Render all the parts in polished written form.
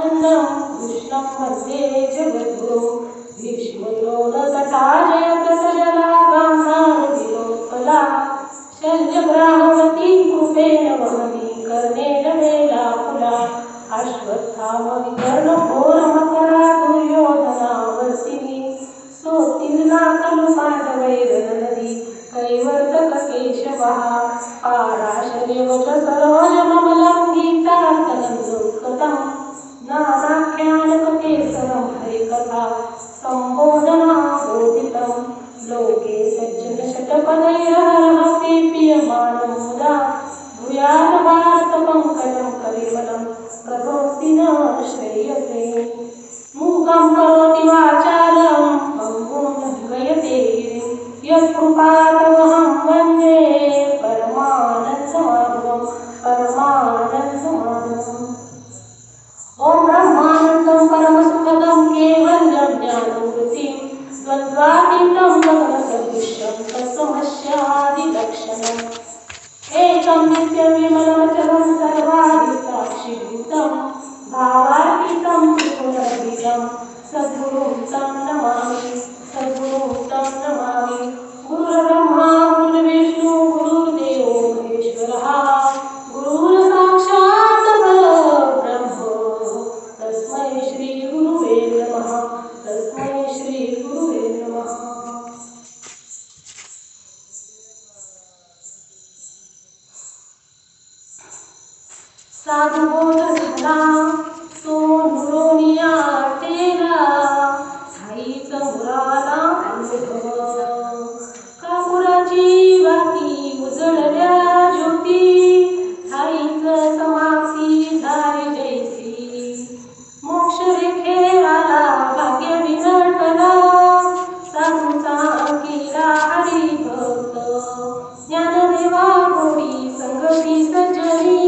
कृष्णं वन्दे जगद्गुरुं भीष्मद्रोणतटाजयप्रतजला गान्धारविलोत्पला शल्यग्राहवती कृपेण वहनी कर्णेन वेलाकुला अश्वत्थामविकर्णघोरमकरा दुर्योधनावर्तिनी सोत्तीर्णा खलु पाण्डवैरनदी कैवर्तक केशवः पाराशर्यवच सरोजममलं गीतार्थनन्दोत्कटं नानाख्यानककेसरं हरिकथा सम्बोधनाबोधितं लोके सज्जनशतपदैरहरः पीप्यमानं मुदा भूयात् भारतपङ्कजं कविमलं प्रभोक्ति न श्रेयसे मूकं करोति वाचालं पङ्गुं द्वयते गिरिं यत्कृपातमहं वन्दे परमानन्दमाधवं परमानन्दमाधवम् ॐ ब्रह्मानन्दं परमसुखदं केवलं ज्ञानमूर्तिं द्वन्द्वातीतं गगनसदृशं तत्त्वमस्यादिलक्षणम् एकं नित्यविमलमचलं सर्वादिसाक्षिभूतं भावातीतं त्रिगुणरहितं सद्गुरुं तं नमामि सद्गुरुं तं नमामि गुरुर्ब्रह्मा गुरुर्विष्णु गुरुर्देवो महेश्वरः गुरुर्साक्षात् परब्रह्म तस्मै श्री गुरुवे नमः तस्मै श्री गुरुवे नमः। साधुबोध झाला तो नुरोनिया तेरा ठाईच मुराला अनुभव कापुराची वाती उजळल्या ज्योती ठाईच समाप्ती झाली जैसी मोक्ष रेखेला भाग्य विनटला साधूचा अंकिला हरिभक्त ज्ञानदेवा गोडी संगती सज्जनी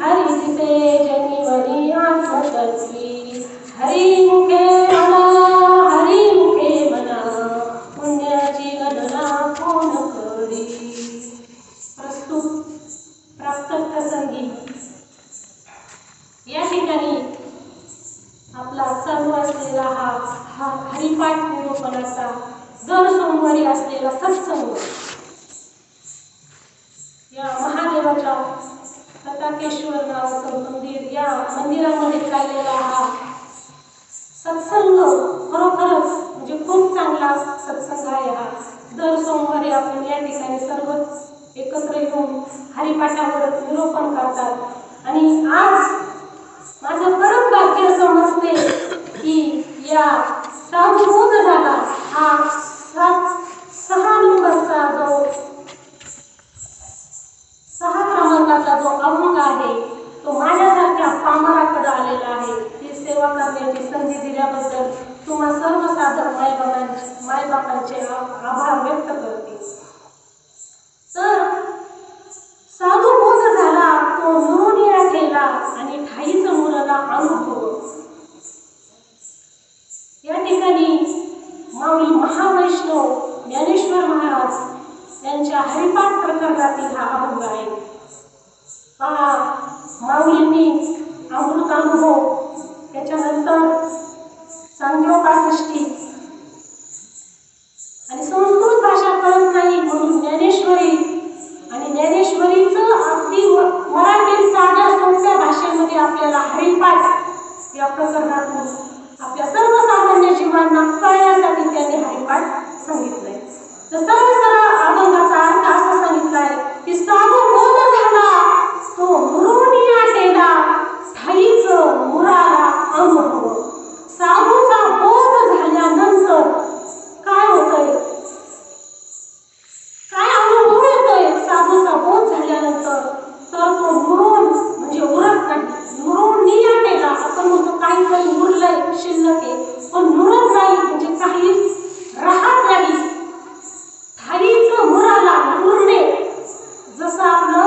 हरिते जनिवनी आत्मतत्वी हरिमुखे मना पुण्याची गणना कोण करी। प्रस्तुत प्राप्त प्रसंगी या ठिकाणी आपला चालू असलेला हा हरिपाठ निरूपणाचा दर सोमवारी असलेला सत्संग या महादेवाच्या प्रतापेश्वर नावाचं मंदिर या मंदिरामध्ये चाललेला हा सत्संग खरोखरच म्हणजे खूप चांगला सत्संग आहे हा। दर सोमवारी आपण या ठिकाणी सर्व एकत्र येऊन हरिपाठावर निरूपण करतात आणि आज माझं परम भाग्य समजते की या साधुबोध झाला हा 6 नंबरचा जो 6 क्रमांकाचा जो अभंग आहे तो माझ्यासारख्या पामराकडे आलेला आहे। ही सेवा करण्याची संधी दिल्याबद्दल तुम्हा सर्व साधक मायबापांचे आभार व्यक्त करते। तर साधुबोध झाला तो नुरोनिया ठेला आणि ठाईच मुराला अनुभव। या ठिकाणी माऊली महावैष्णव ज्ञानेश्वर महाराज यांच्या हरिपाठ प्रकरणातील हा अभंग आहे। पहा, माऊलींनी अमृतानुभव त्याच्यानंतर सांख्योपासष्टी आणि संस्कृत भाषा कळत नाही म्हणून ज्ञानेश्वरी आणि ज्ञानेश्वरीचं अगदी मराठी साध्या सोप्या भाषेमध्ये आपल्याला हरिपाठ या प्रकरणातून आपल्या सर्वसामान्य जीवांना कळण्यासाठी त्यांनी हरिपाठ सांगितलंय। तर सरळ अभंगाचा अर्थ असा सांगितलाय की साधुबोध झाला तो नुरोनिया ठेला ठाईच मुराला अनुभव। साधूचा बोध झाल्यानंतर काय होतंय, काय अनुभव येतोय साधूचा बोध झाल्यानंतर, तर तो नुरोन म्हणजे उरत नाही। नुरोनिया ठेला आपण म्हणतो काहीतरी उरलंय शिल्लक आहे पण नुरत नाही म्हणजे काही राहत नाही। ठाईच मुराला उरणे, जसं आपलं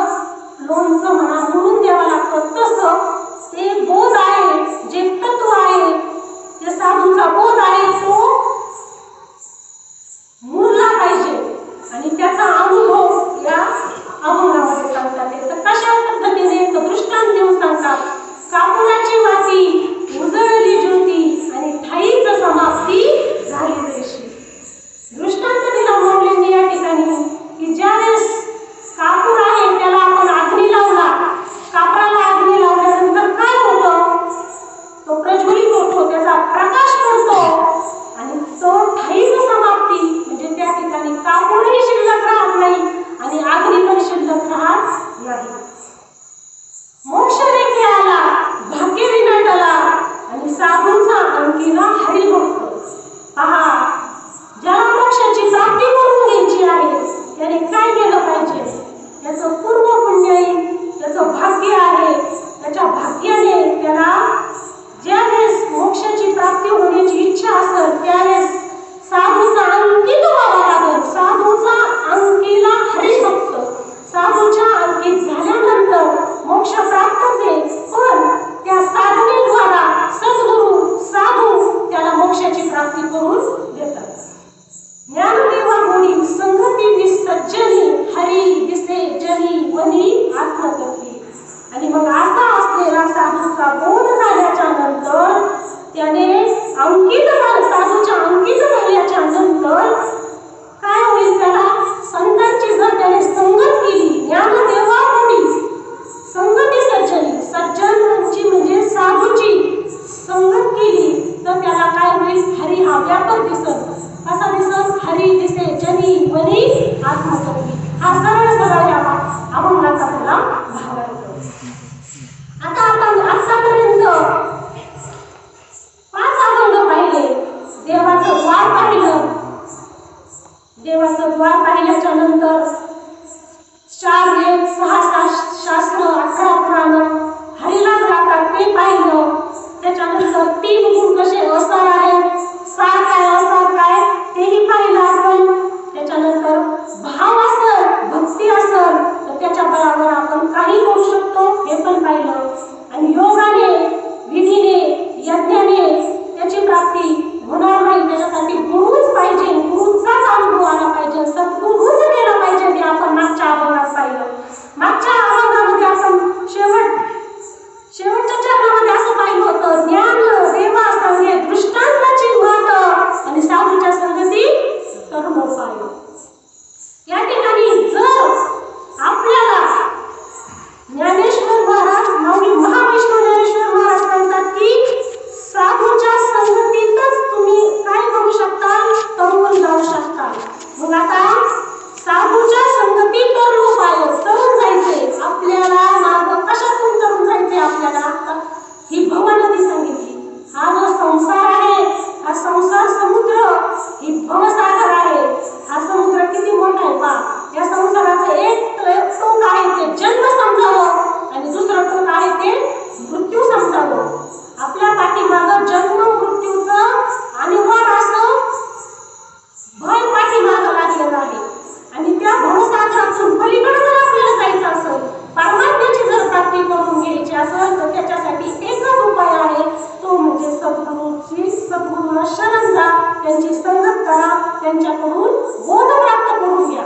त्यांची संगत करा, त्यांच्याकडून बोध प्राप्त करून घ्या.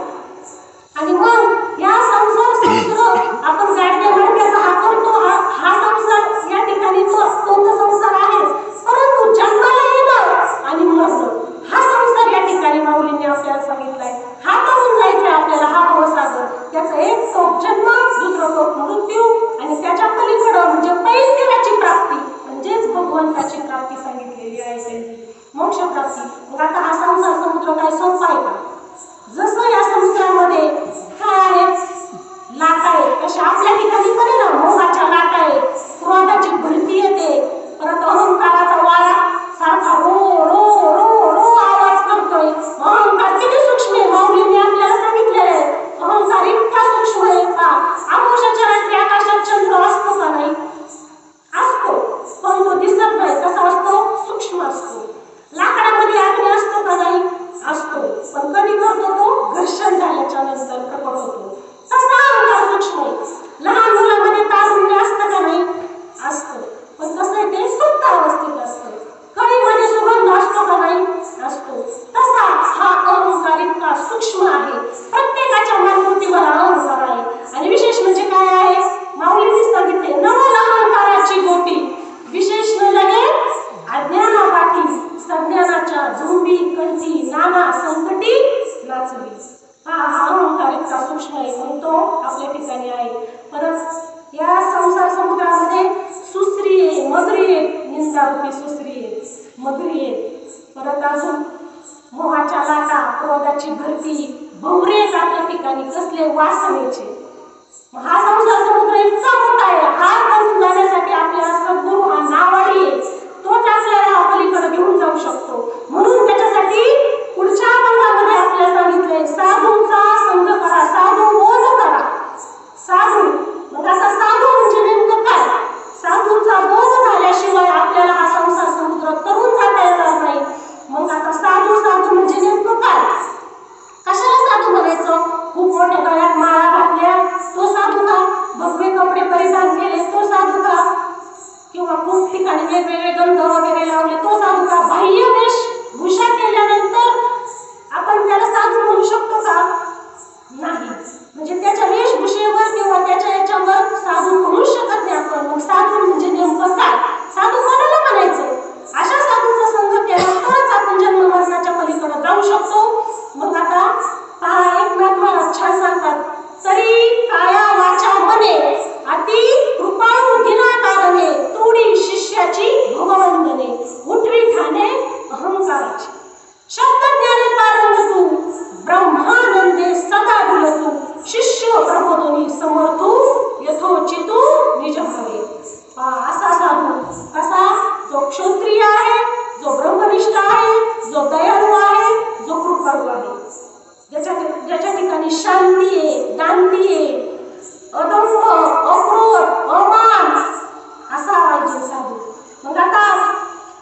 आणि मग या संसार समुद्र आपण गाडगे मार्गाचा हा करतो, हा संसार या ठिकाणी तो संसार आहे, परंतु जन्माला येणं आणि मरणं हा संसार या ठिकाणी माऊलींनी आपल्याला सांगितलाय. हा करून जायचा आपल्याला, हा भवसागर. त्याचा एक तो जन्म, दुसरा तो मृत्यू, आणि त्याच्या पलीकडं म्हणजे पैल देवाची प्राप्ती, म्हणजेच भगवंताची प्राप्ती सांगितलेली आहे त्यांनी, मोक्ष प्राप्ती. मग आता हा संसार समुद्र काय सोपा आहे का? जसं या संसारामध्ये काय आहे, लाटा आहेत, तशा आपल्या ठिकाणी पण आहे ना, मोहाच्या लाटा आहेत, क्रोधाची भरती येते, परत अहंकाराचा वारा सारखा रो रो रो रो आवाज करतोय. अहंकार किती सूक्ष्म आहे, माऊलींनी आपल्याला सांगितलेलं आहे. अहंकार इतका सूक्ष्म आहे का आकाशाच्या रात्री आकाशात चंद्र असतो का? नाही असतो, पण तो दिसत नाही. कसा असतो? सूक्ष्म असतो. लाकडामध्ये अग्नी असतो का? नाही असतो, पण कधी करतो तो? घर्षण झाल्याच्या नंतर प्रकट होतो. तसा अहंकार सूक्ष्म आहे. लहान मुलामध्ये तारुण्य असतं का? नाही असतं, पण कसं आहे ते सुप्त अवस्थेत असतं. कळीमध्ये सुगंध असतो का? नाही असतो. तसा हा अहंकार इतका सूक्ष्म आहे. प्रत्येकाच्या मानवतीवर अहंकार आहे. आणि विशेष म्हणजे काय आहे, माऊलींनी सांगितले, नवल अहंकाराची गोटी विशेष न लगे अज्ञानापाठी, सज्ञानाच्या झुंबी कंठी नाना संकटी नाचली. हा अहंकार इतका सूक्ष्म आहे, म्हणून तो आपल्या ठिकाणी आहे. परत या संसार समुद्रामध्ये सुसरी आहे, मगरी आहे, निंदारूपी सुसरी आहे, मगरी आहे. परत अजून मोहाच्या लाटा, क्रोधाची भरती, भवरे आपल्या ठिकाणी, कसले वासनेचे. हा संसार समुद्र इतका मोठा आहे. हा करून जाण्यासाठी आपल्याला सद्गुरू हा नावाडी आहे, तोच आपल्याला पलीकडे घेऊन जाऊ शकतो. म्हणून त्याच्यासाठी पुढच्या भागामध्ये आपल्याला सांगितलंय, साधूंचा संग करा, साधू बोध करा. साधू, मग आता साधू म्हणजे नेमकं काय? साधूंचा बोध झाल्याशिवाय आपल्याला हा संसार समुद्र तरून जाता येणार नाही. मग आता साधू साधू म्हणजे नेमकं काय? कशाला साधू म्हणायचं? खूप मोठ्या गळ्यात माळा घातल्या तो साधू का? भगवे कपडे परिधान केले तो साधू का? किंवा खूप ठिकाणी वेगवेगळे गंध वगैरे लावले तो साधू का? बाह्य वेशभूषा केल्यानंतर आपण त्याला साधू म्हणू शकतो का? नाही. म्हणजे त्याच्या वेशभूषेवर किंवा त्याच्या याच्यावर साधू म्हणू शकत नाही आपण. मग साधू म्हणजे नेमकं काय? साधू कोणाला म्हणायचं? अशा साधूचा संग केला तरच आपण जन्म मरणाच्या पलीकडे जाऊ शकतो. मग आता पहा, एकनाथ महाराज छान सांगतात, तरी काया वाचा मने अति कृपाळू दिनाकारणे, तोडी शिष्याची भववंदने, उठवी ठाणे अहंकाराची. शब्द ज्ञाने पारंग तू, ब्रह्मानंदे सदा डुलतू, शिष्य प्रबोधनी समर्थू, यथोचितू निज भावे. असा साधू कसा? जो क्षत्रिय आहे, जो ब्रह्मनिष्ठ आहे, जो दयाळू आहे, जो कृपाळू आहे, ज्याच्या ठिकाणी शांती आहे, दांती आहे, अदंभ, अक्रोध, अमान, असा पाहिजे साधू. मग आता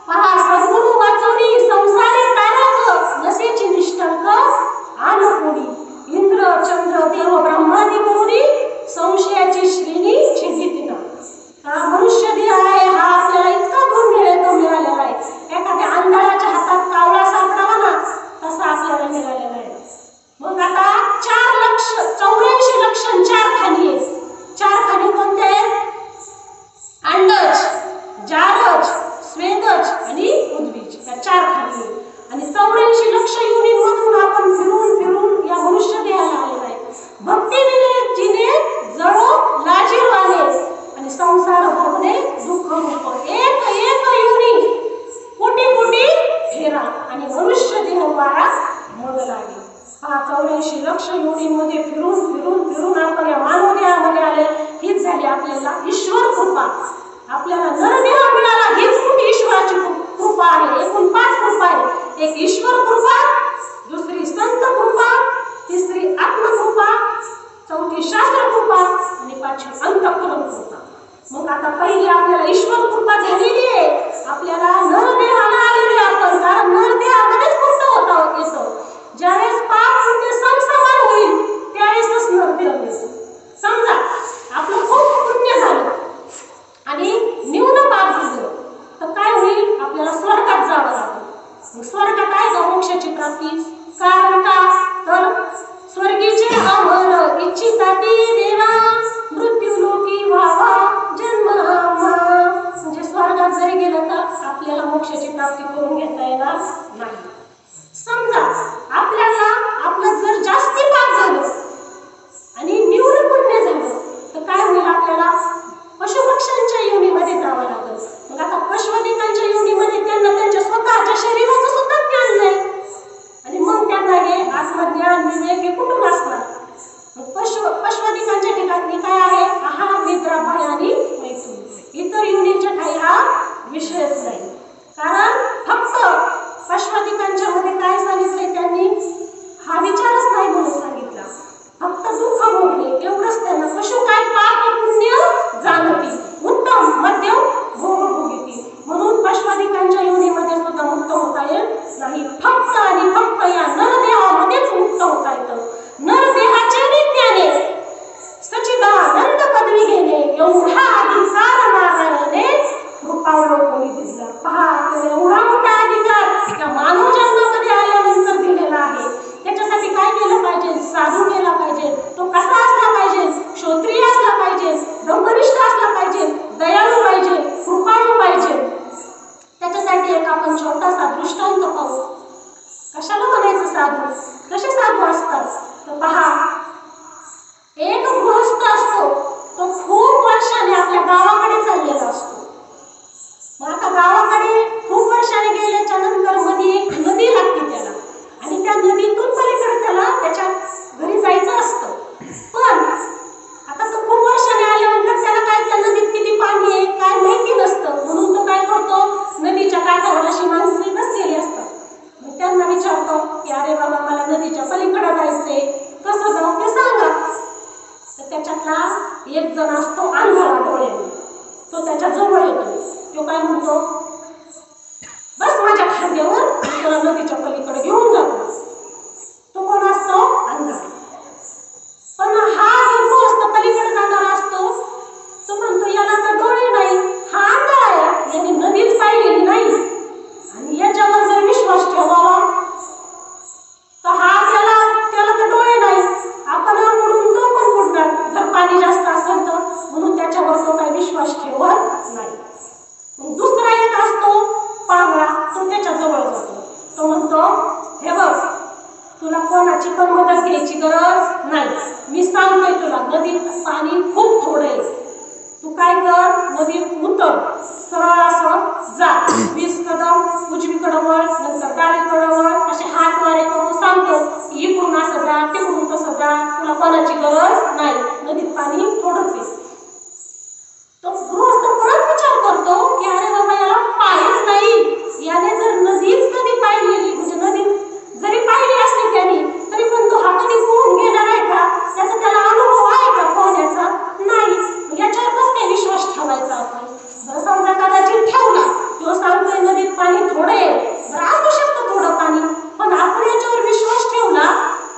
पहा, सद्गुरू वाचवणी संसारी तारक, नसेची निष्ठंक आनपुडी, इंद्र चंद्र देव ब्रह्मादी करुणी, संशयाची श्रेणी छिद्दितिना. हा मनुष्य देह आहे, हा आपल्याला इतका दुर्मिळ मिळालेला आहे. एखाद्या आंधळाच्या हातात कावळा सापडावा ना, तसा आपल्याला मिळालेला आहे. मग आता 4,84 लक्षण 4 खाणी आहेत. 4 खाणी कोणत्या आहेत? अंडज, जारज, स्वेदज आणि उद्वीज, या 4 खाणी आहेत. आणि 84 लक्ष योनींमधून आपण फिरून फिरून या मनुष्य देहाला आलेला आहे. भक्तीने जिने जळो लाजीरवाने, आणि संसार भोगणे दुःख रूप. एक एक योनी, कोटी कोटी फेरा, आणि मनुष्य देह वारा मग लागे. हा 84 लक्ष योनींमध्ये फिरून फिरून फिरून आपण या मानव देहामध्ये आले. हीच झाली आपल्याला ईश्वर कृपा. आपल्याला नरदेह मिळाला, हीच मोठी ईश्वराची कृपा आहे. एकूण 5 कृपा आहेत. एक ईश्वर कृपा, दुसरी संत कृपा, तिसरी आत्मकृपा, चौथी शास्त्र कृपा, आणि 5वी अंतःकरण कृपा. मग आता पहिली आपल्याला ईश्वर कृपा झालेली आहे. आपल्याला नरदेहाला आलेली आपण, कारण नरदेहामध्येच मुक्त होता येतं. ज्यावेळेस पाप पुण्य समसमान होईल त्यावेळेसच नरदेह मिळतो. समजा आपलं खूप पुण्य झालं आणि न्यून पाप झालं तर काय होईल? आपल्याला स्वर्गात जावं लागेल. मग स्वर्गात काय मोक्षाची प्राप्ती. कारण का तर स्वर्गीचे अमर इच्छिताती देवा मृत्यू लोकी व्हावा जन्म हा. म्हणजे स्वर्गात जरी गेलं तर आपल्याला मोक्षाची प्राप्ती करून घेता येणार नाही. समजा आपल्याला आपलं जर जास्ती पाप झालं आणि निवड पुण्य झालं तर काय होईल? आपल्याला पशुपक्ष्यांच्या योनीमध्ये जावं लागेल. मग आता पशुपतीकांच्या योनीमध्ये त्यांना त्यांच्या स्वतःच्या शरीराचं सुद्धा ज्ञान नाही आणि मग त्यांना हे आत्मज्ञान विवेक हे कुठून असणार? मग पशुपतीकांच्या ठिकाणी काय आहे? आहार निद्रा भय आणि मैथुन. इतर योनीच्या काही हा विषयच नाही. कारण फक्त पशुपतीकांच्या मध्ये काय सांगितलंय त्यांनी? हा विचारच नाही म्हणून सांगितला. फक्त दुःख भोगणे एवढंच त्यांना. पशु काय पाप पुण्य जाणती, उत्तम मध्यम भोग भोगीती. म्हणून पशुपतीकांच्या योनीमध्ये सुद्धा मुक्त होता येत नाही. फक्त आणि फक्त या नरदेहामध्येच मुक्त होता येतं. नरदेहाच्या विज्ञाने सच्चिदानंद पदवी घेणे एवढा अधिकार नारायणाने कृपावलोकनी दिला. पहा, एवढा मोठा अधिकार या मानव जन्मामध्ये आल्यानंतर दिलेला आहे. त्याच्यासाठी काय केलं पाहिजे? साधू केला पाहिजे. तो कसा असला पाहिजे? क्षत्रिय असला पाहिजे, ब्रह्मनिष्ठ असला पाहिजे, दयाळू पाहिजे, कृपाळू पाहिजे. त्याच्यासाठी एक आपण छोटासा दृष्टांत पाहू. कशाला म्हणायचं साधू? कसे साधू असतात? तर पहा, एक गृहस्थ असतो, तो खूप वर्षाने आपल्या गावाकडे चाललेला असतो. मग आता गावाकडे खूप वर्षाने गेल्याच्या नंतर मध्ये एक नदी लागते त्याला आणि त्या नदीतून पलीकडे त्याला त्याच्या घरी जायचं असतं. पण आता तो खूप वर्षाने आल्यानंतर त्याला काय त्या नदीत किती पाणी आहे काय माहिती नसतं. म्हणून तो काय करतो? नदीच्या काठावर अशी माणसं बसलेली असतात. मग त्यांना विचारतो की अरे बाबा, मला नदीच्या पलीकडे जायचंय, कसं जाऊ ते सांगा. तर त्याच्यातला एक जण असतो अंधारा डोळ्याने. तो त्याच्या जवळ येतो. तो काय म्हणतो? बस माझ्या खांद्यावर, तुला नदीच्या पलीकडे घेऊन जातो. तो कोण असतो? अंधारा. पण हा जो गृहस्थ पलीकडे जाणारा असतो तो म्हणतो याला तर डोळे नाही, हा अंधारा आहे, याने नदीच पाहिलेली नाही आणि याच्यावर जर विश्वास ठेवावा तर हा त्याला तर डोळे नाही, आपण बुडून तो पण बुडणार जर पाणी जास्त असेल तर. म्हणून त्याच्यावर तो काही विश्वास ठेवत नाही. मग दुसरा एक असतो पांगळा. तो त्याच्या जवळ जातो. तो म्हणतो हे बघ, तुला कोणाची पण मदत घ्यायची गरज नाही. मी सांगतोय तुला, नदीत पाणी खूप थोडं आहे. तू काय कर, नदीत उतर, सरळ असं जा. 20 कदम उजवीकडे वळ, नंतर डावीकडे वळ, असे हात वारे करून सांगतो की इकडून असं जा, तिकडून तसं जा, तुला कोणाची गरज नाही, नदीत पाणी थोडंच आहे. तो गृहस्थ परत विचार करतो की अरे बाबा, याला पायच नाही, याने जर नदीच कधी पाहिलेली, म्हणजे नदी जरी पाहिली असली त्याने तरी पण तो हा कधी पोहून घेणार आहे का? त्याचा त्याला अनुभव आहे का पोहण्याचा? नाही. याच्यावर कसं काय विश्वास ठेवायचा आपण? जर समजा कदाचित ठेवला, तो सांगतोय नदीत पाणी थोडं आहे, बरं असू शकतं थोडं पाणी, पण आपण याच्यावर विश्वास ठेवला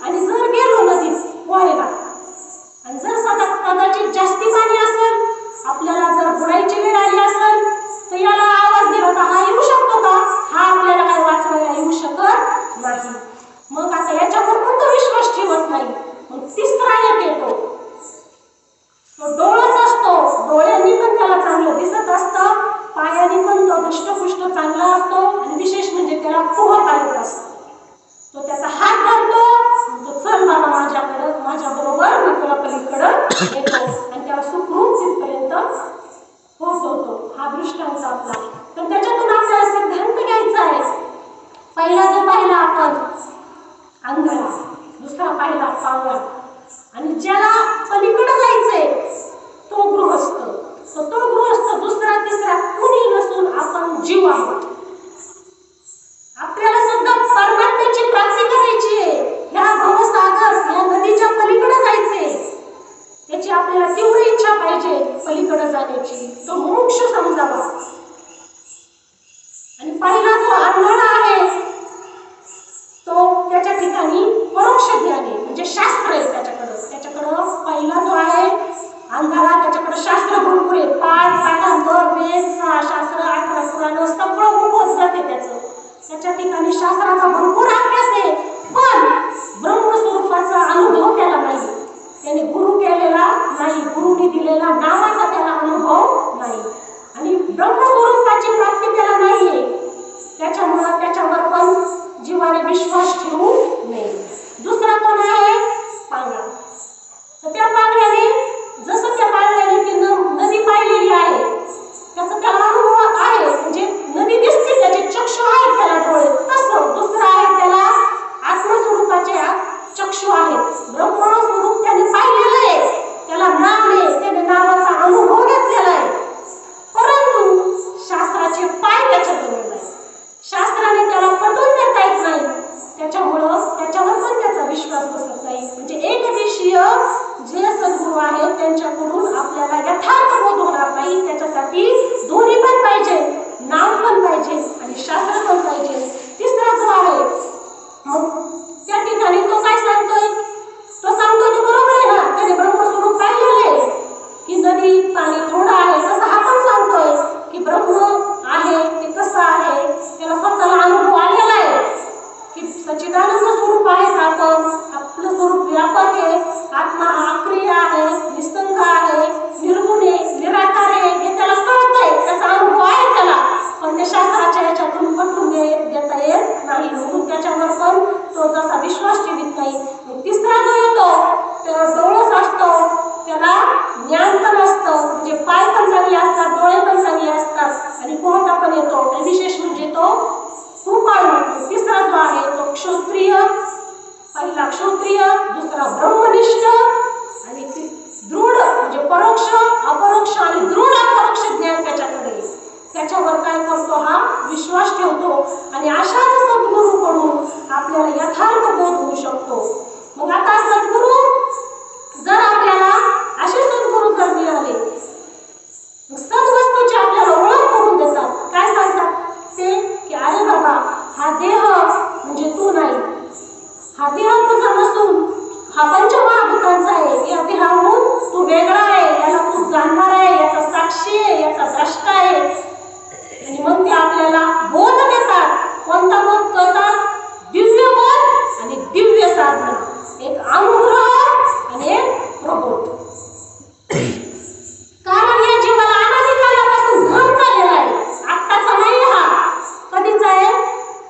आणि जर गेलो नदीत पोहायला आणि जर कदाचित जास्ती पाणी असेल, आपल्याला जर बुडायची वेळ आली असेल तर याला आवाज दिला तर हा येऊ शकतो का? हा आपल्याला काय वाचवायला येऊ शकत नाही. मग आता याच्यावर पण तो विश्वास ठेवत नाही. मग तिसरा एक येतो, तो डोळाच असतो. डोळ्यांनी पण त्याला चांगलं दिसत असतं, पायाने पण तो दष्टपुष्ट चांगला असतो आणि विशेष म्हणजे त्याला पोहता येत असतं. तो त्याचा हात धरतो, तो चल बाबा माझ्याकडं, माझ्या बरोबर मी तुला पलीकडं येतो आणि त्याला सुखरूप तिथपर्यंत पोहोचवतो. हा दृष्टांत आपला. पण त्याच्यातून आपल्याला सिद्धांत घ्यायचा आहे. पहिला जो पाहिला आपण अंधारा, दुसरा पाहिला पांगळा, आणि ज्याला पलीकडे जायचंय तो गृहस्थ. तो गृहस्थ दुसरा तिसरा कुणी नसून आपण जीव आहोत. आपल्याला सुद्धा परमात्म्याची प्राप्ती करायची आहे. ह्या भवसागर, ह्या नदीच्या पलीकडे जायचंय. त्याची आपल्याला तीव्र इच्छा पाहिजे पलीकडे जाण्याची, तो मोक्ष समजावा. आणि पहिला जो अंधारा आहे तो त्याच्या ठिकाणी परोक्ष ज्ञान आहे, म्हणजे शास्त्र आहे त्याच्याकडं पहिला जो आहे अंधारा, त्याच्याकडे शास्त्र भरपूर आहे. पाठ, पाठांतर, वेद, शास्त्र, 18 पुराण सगळं तो जसा विश्वास ठेवीत नाही. तिसरा जो येतो त्याला डोळस असतो, त्याला ज्ञान पण असतं, म्हणजे पाय पण चांगले असतात, डोळे पण चांगले असतात आणि कोणता पण येतो. आणि विशेष म्हणजे तो कृपाळू. तिसरा जो आहे तो क्षत्रिय, पहिला क्षत्रिय, दुसरा ब्रह्मनिष्ठ आणि दृढ म्हणजे परोक्ष, अपरोक्ष आणि दृढ अपरोक्ष ज्ञान त्याच्याकडे. त्याच्यावर काय करतो हा विश्वास ठेवतो आणि अशाच सद्गुरूकडून आपल्याला यथार्थ बोध होऊ शकतो. मग आता सद्गुरू जर आपल्याला असे सद्गुरू जर मिळाले, सद्वस्तूची आपल्याला ओळख करून देतात. काय सांगतात ते की अरे बाबा हा देह म्हणजे तू नाही, हा देह तुझा नसून हा पंचमहाभूतांचा आहे, या देहाहून तू वेगळा आहे, याला तू जाणणार आहे, याचा साक्षी आहे, याचा द्रष्टा आहे. आणि मग ते आपल्याला बोध देतात. कोणता बोध करतात? दिव्य बोध आणि दिव्य साधना, एक अनुग्रह आणि एक प्रबोध. कारण या जीवाला अनादिकालापासून भ्रम झालेला आहे, आत्ताचा नाही, हा कधीचा आहे?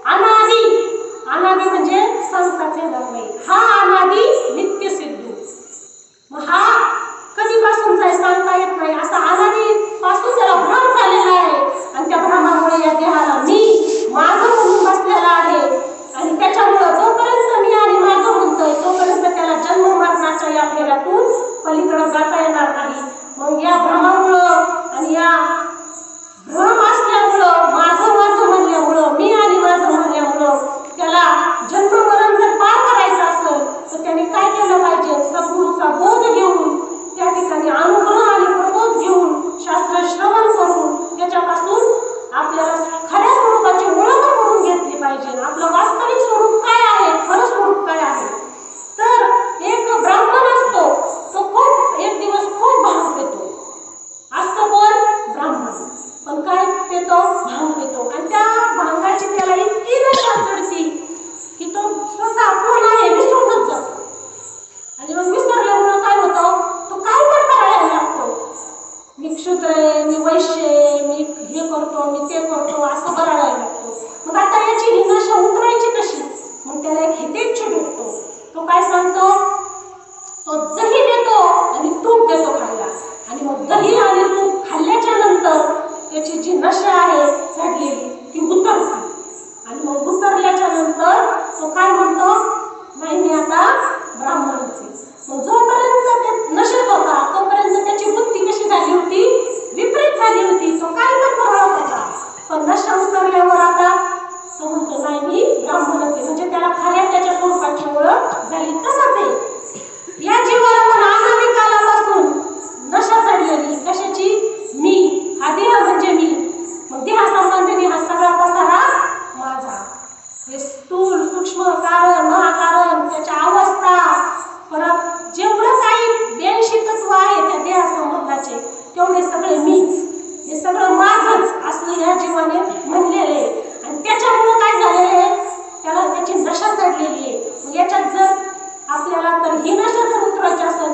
अनादी. अनादी म्हणजे संताचे नाही, हा अनादी नित्य सिद्धू. मग हा कधीपासूनचा आहे सांगता येत नाही, असा अनादी पासून त्याला भ्रम झालेला आहे. आणि त्या भ्रमामुळे या देहाला मी माझं म्हणून बसलेला आहे. आणि त्याच्यामुळं जोपर्यंत मी आणि माझं म्हणतोय तोपर्यंत त्याला जन्म मरणाच्या या फेऱ्यातून पलीकडे जाता येणार नाही. मग या भ्रमामुळं आणि या भ्रम असल्यामुळं, माझं म्हणल्यामुळं, मी आणि माझं म्हणल्यामुळं त्याला जन्म मरण जर पार करायचं असेल तर त्याने काय केलं पाहिजे? सद्गुरूचा बोध घेऊन, त्या ठिकाणी अनुग्रह आणि प्रबोध घेऊन, शास्त्र श्रवण करून त्याच्यापासून आपल्याला खऱ्या स्वरूपाची ओळख करून घेतली पाहिजे. आपलं वास्तविक स्वरूप काय आहे, खरं स्वरूप काय आहे. तर एक ब्राह्मण असतो, तो खूप एक दिवस खूप भांग पितो. असतो कोण? ब्राह्मण. पण काय पितो? भांग पितो. आणि त्या भांगाची त्याला इतकी नशा चढती की तो स्वतः कोण आहे विसरूनच जातो. आणि मग विसरल्यामुळं काय होतं? तो काय पण करायला लागतो. मी क्षुद्र आहे, मी वैश्य आहे, मी हे करतो, मी ते करतो, असं करायला लागतो. मग आता याची ही नशा उतरायची कशी? मग त्याला एक हितेच्छ भेटतो. तो काय सांगतो? तो दही देतो आणि तूप देतो खायला. आणि मग दही आणि तूप खाल्ल्याच्या नंतर त्याची जी नशा आहे चढलेली ती उतरते. आणि मग उतरल्याच्या नंतर तो काय म्हणतो? नाही, मी आता ब्राह्मणच आहे. मग जोपर्यंत ते नशेत होता तोपर्यंत त्याची बुद्धी कशी झाली होती? विपरीत झाली होती. तो काय पण करत होता. पण नशा उतरल्यावर आता तो म्हणतो नाही, मी ब्राह्मणच आहे. म्हणजे त्याला खऱ्या त्याच्या स्वरूपाची ओळख झाली. तसंच आहे या जीवाला पण अनादी कालापासून नशा चढलेली. कशाची? मी. हा देह म्हणजे मी. मग देहासंबंधी हा सगळा पसारा माझा. हे स्थूल, सूक्ष्म, कारण, महाकारण, त्याच्या अवस्था, परत जेवढं काही 82 तत्व आहे त्या देहासंबंधाचे तेवढे सगळे मीच, हे सगळं माझंच असं या जीवाने म्हणलेले. आणि त्याच्यामुळं काय झालेलं आहे? त्याला त्याची नशा चढलेली आहे. मग याच्यात जर आपल्याला तर ही नशा जर उतरायची असेल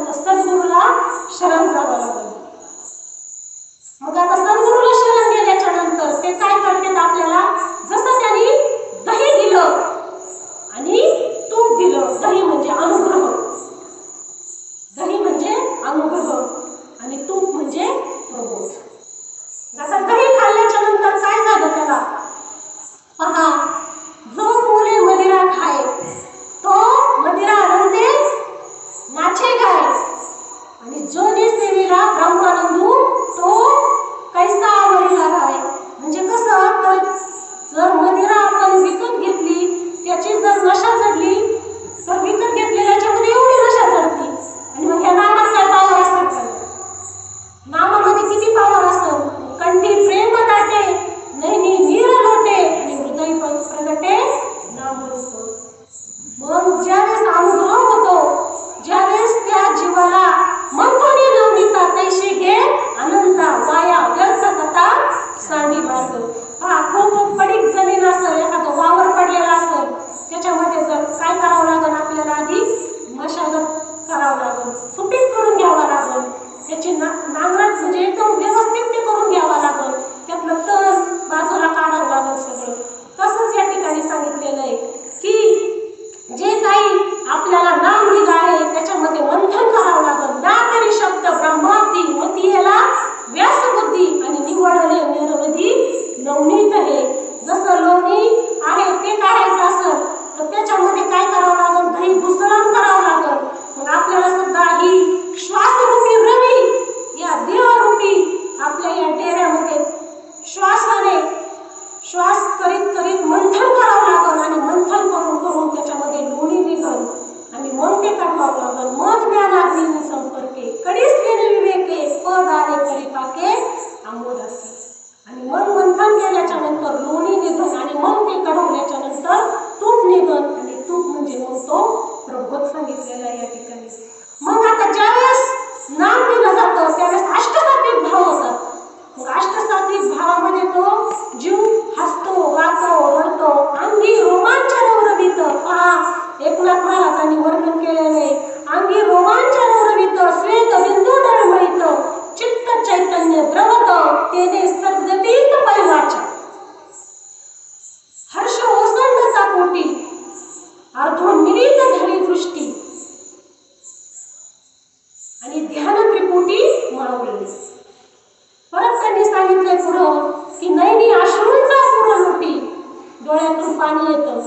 पाणी येतं.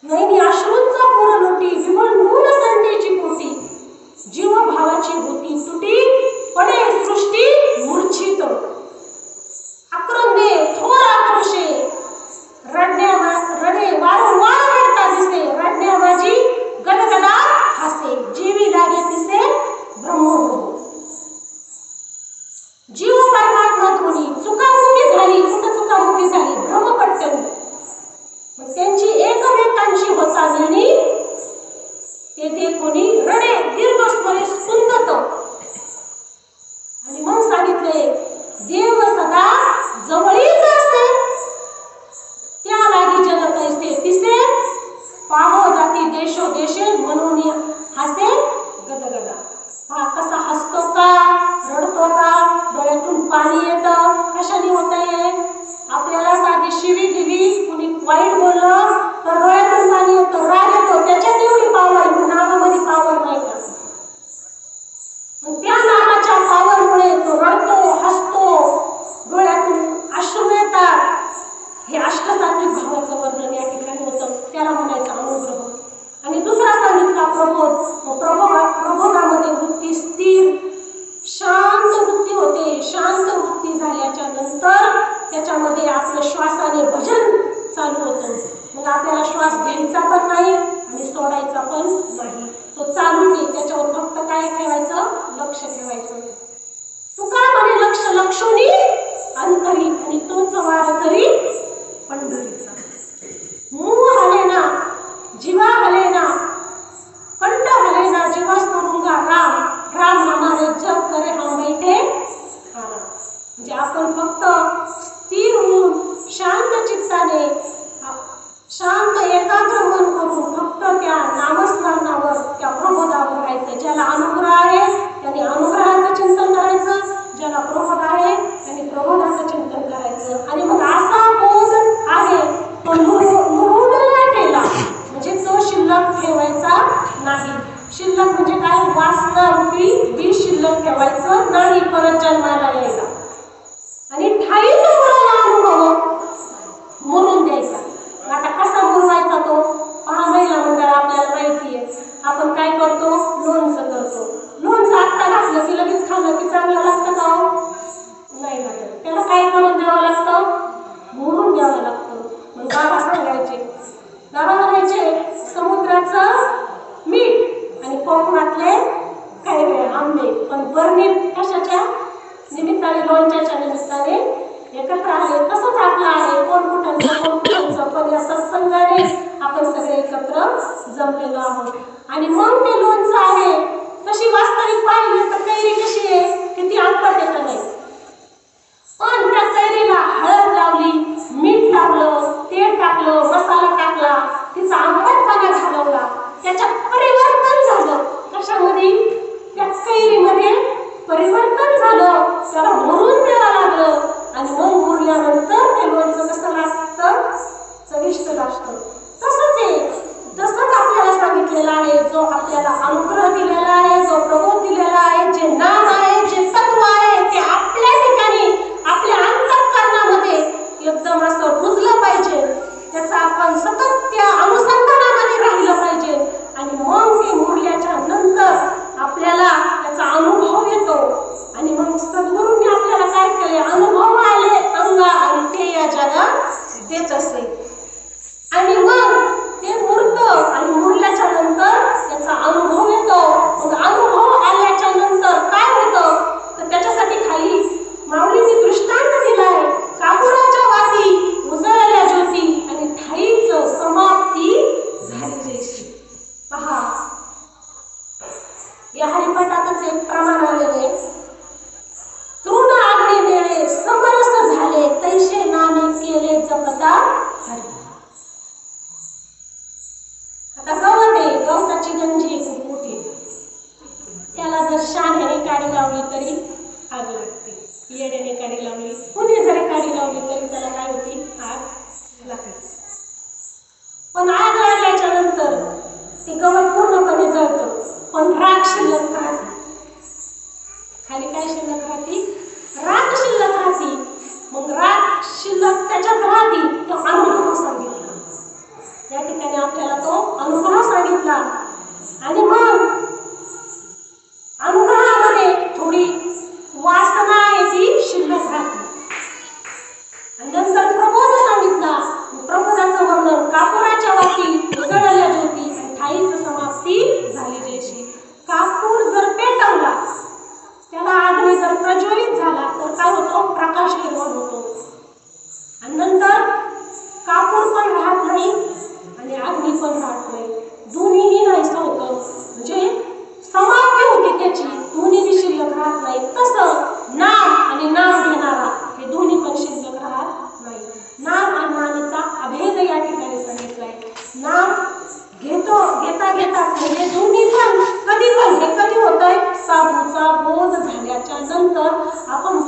नैनी अश्रूंचा पूर लोटी विमल मूल संध्येची पोटी. जीव भावाची होती तुटी पडे सृष्टी मूर्छित. आक्रंदे थोर आक्रोशे रडे वारंवार रडता दिसे. रडण्या माझी गदगदा हासे जीवी लागे तिसे ब्रह्मभू. जीव परमात्मा दोन्ही चुकामुकी झाली. कुठं चुकामुकी झाली? ब्रह्मपट्टणी. त्यांची एकमेकांशी होता देणी तेथे कोणी रडे दीर्घस्वरे स्फुंदत. आणि मग सांगितले देव सदा जवळीच असते त्या लागी जग कैसे तिसे पाहो जाती देशो देशे म्हणून हासे गदगदा. हा कसा हसतो का रडतो का डोळ्यातून पाणी येतं कशाने होत आहे? आपल्याला साधी शिवी दिली कुणी वाईट बोललं तर डोळ्यातून पाणी येतं राग येतो. त्याच्यात एवढी पावर नामामध्ये पावर नाही का? त्या नामाच्या पावरमुळे तो रडतो हसतो डोळ्यातून अश्रू येतात. हे अष्टसात्विक भावाचं वर्णन या ठिकाणी होतं. त्याला म्हणायचं अनुग्रह. आणि दुसरा सांगितला प्रबोध. प्रबोधामध्ये वृत्ती स्थिर शांत वृत्ती होते. शांत वृत्ती झाल्याच्या नंतर त्याच्यामध्ये आपलं श्वासाने भजन चालू होतं. मग आपल्याला श्वास घ्यायचा पण नाही आणि सोडायचा पण नाही. तो चालूच आहे. त्याच्यावर फक्त काय ठेवायचं? लक्ष ठेवायचं. तुका म्हणे लक्ष लक्षोनी अंतरी आणि तोच वार करी पंढरीचा. मूळ हले ना जीवा हले ना कंठ हले ना जीवा स्मरूंगा राम. राम हमारे जग करे हम बैठे आराम. म्हणजे आपण फक्त स्थिर होऊन शांत चित्ताने शांत एकाग्र मन करून फक्त त्या नामस्मरणावर त्या प्रबोधावर राहायचं. ज्याला अनुग्रह आहे त्यांनी अनुग्रहाचं चिंतन करायचं. ज्याला प्रबोध आहे त्यांनी प्रबोधाचं चिंतन करायचं. आणि मग असा बोध आहे तो मुरुड नाही ठेवला म्हणजे तो शिल्लक ठेवायचा नाही. शिल्लक म्हणजे काय? वासना रूपी बी शिल्लक ठेवायचं नाही परत जन्माला यायला. आणि ठाईच मुलाला अनुभव मुरून द्यायचा. आता कसा मुरवायचा तो? पहा महिला मंडळ आपल्याला माहिती आहे. आपण काय करतो? लोणचं करतो. लोणचं आत्ता घातलं की लगेच खाल्लं की चांगलं लागतं का? नाही लागत. त्याला काय करून द्यावं लागतं? मुरून द्यावं लागतं. मग बाबा सांगायचे बाबा म्हणायचे समुद्राचं मीठ आणि कोकणातले कैरे आंबे. पण बरणी कशाच्या निमित्ताने? लोणच्याच्या निमित्ताने एकत्र आले. तसंच आपलं आहे. कोण कुठंचं पण या सत्संगाने आपण सगळे एकत्र जमलेलो आहोत. आणि मग ते लोणचं आहे तशी वास्तविक पाहिली तर कैरी कशी आहे? किती आंबट आहे का नाही? पण त्या कैरीला हळद लावली, मीठ लावलं, तेल टाकलं, मसाला टाकला, तिचा आंबटपणा घालवला, त्याच्यात परिवर्तन झालं. कशामध्ये? त्या कैरीमध्ये परिवर्तन झालं. त्याला मुरून द्यावं लागलं. आणि मग मुरल्यानंतर ते लोणचं कसं लागतं? चविष्ट लागतं. तसंच आहे. जसंच आपल्याला सांगितलेलं आहे, जो आपल्याला अनुग्रह दिलेला आहे, जो प्रबोध दिलेला आहे, जे नाम आहे, जे तत्व आहे ते आपल्या ठिकाणी आपल्या अंतःकरणामध्ये एकदम असं रुजलं पाहिजे. त्याचा आपण सतत त्या अनुसंधानामध्ये राहिलं पाहिजे. आणि मग ते मुरल्याच्या नंतर आपल्याला त्याचा अनुभव येतो. आणि मग सद्गुरूंनी आपल्याला काय केले? अनुभव आले अंगा आणि ते या जगात देत असे. आणि मग ते मुरतं आणि मुरल्याच्या नंतर त्याचा अनुभव येतो. मग अनुभव आल्याच्या नंतर काय होतं? तर त्याच्यासाठी खाली माऊलींनी दृष्टांत दिलाय. कापुराच्या वाती उजळल्या ज्योती आणि ठाईच समाप्ती झाली जैशी. पहा या हरिपाठातच एक प्रमाण आलेले तृण आग्ने मेळे समरस झाले तैसे नामे केले जपता हरी. आता गवत आहे, गवताची गंजी खूप मोठी. त्याला जर शहाण्याने काडी लावली तरी आग लागते. येड्याने काडी लावली, कुणी जरी काडी लावली तरी त्याला काय होती? आग लागते. पण आग लागल्याच्या नंतर ते गवत पूर्णपणे जळतं. पण राख शिल्लक राहते. खाली काय शिल्लक राहते? राख शिल्लक राहते. मग राख शिल्लक त्याच्यात राहते. तो अनुभव सांगितला.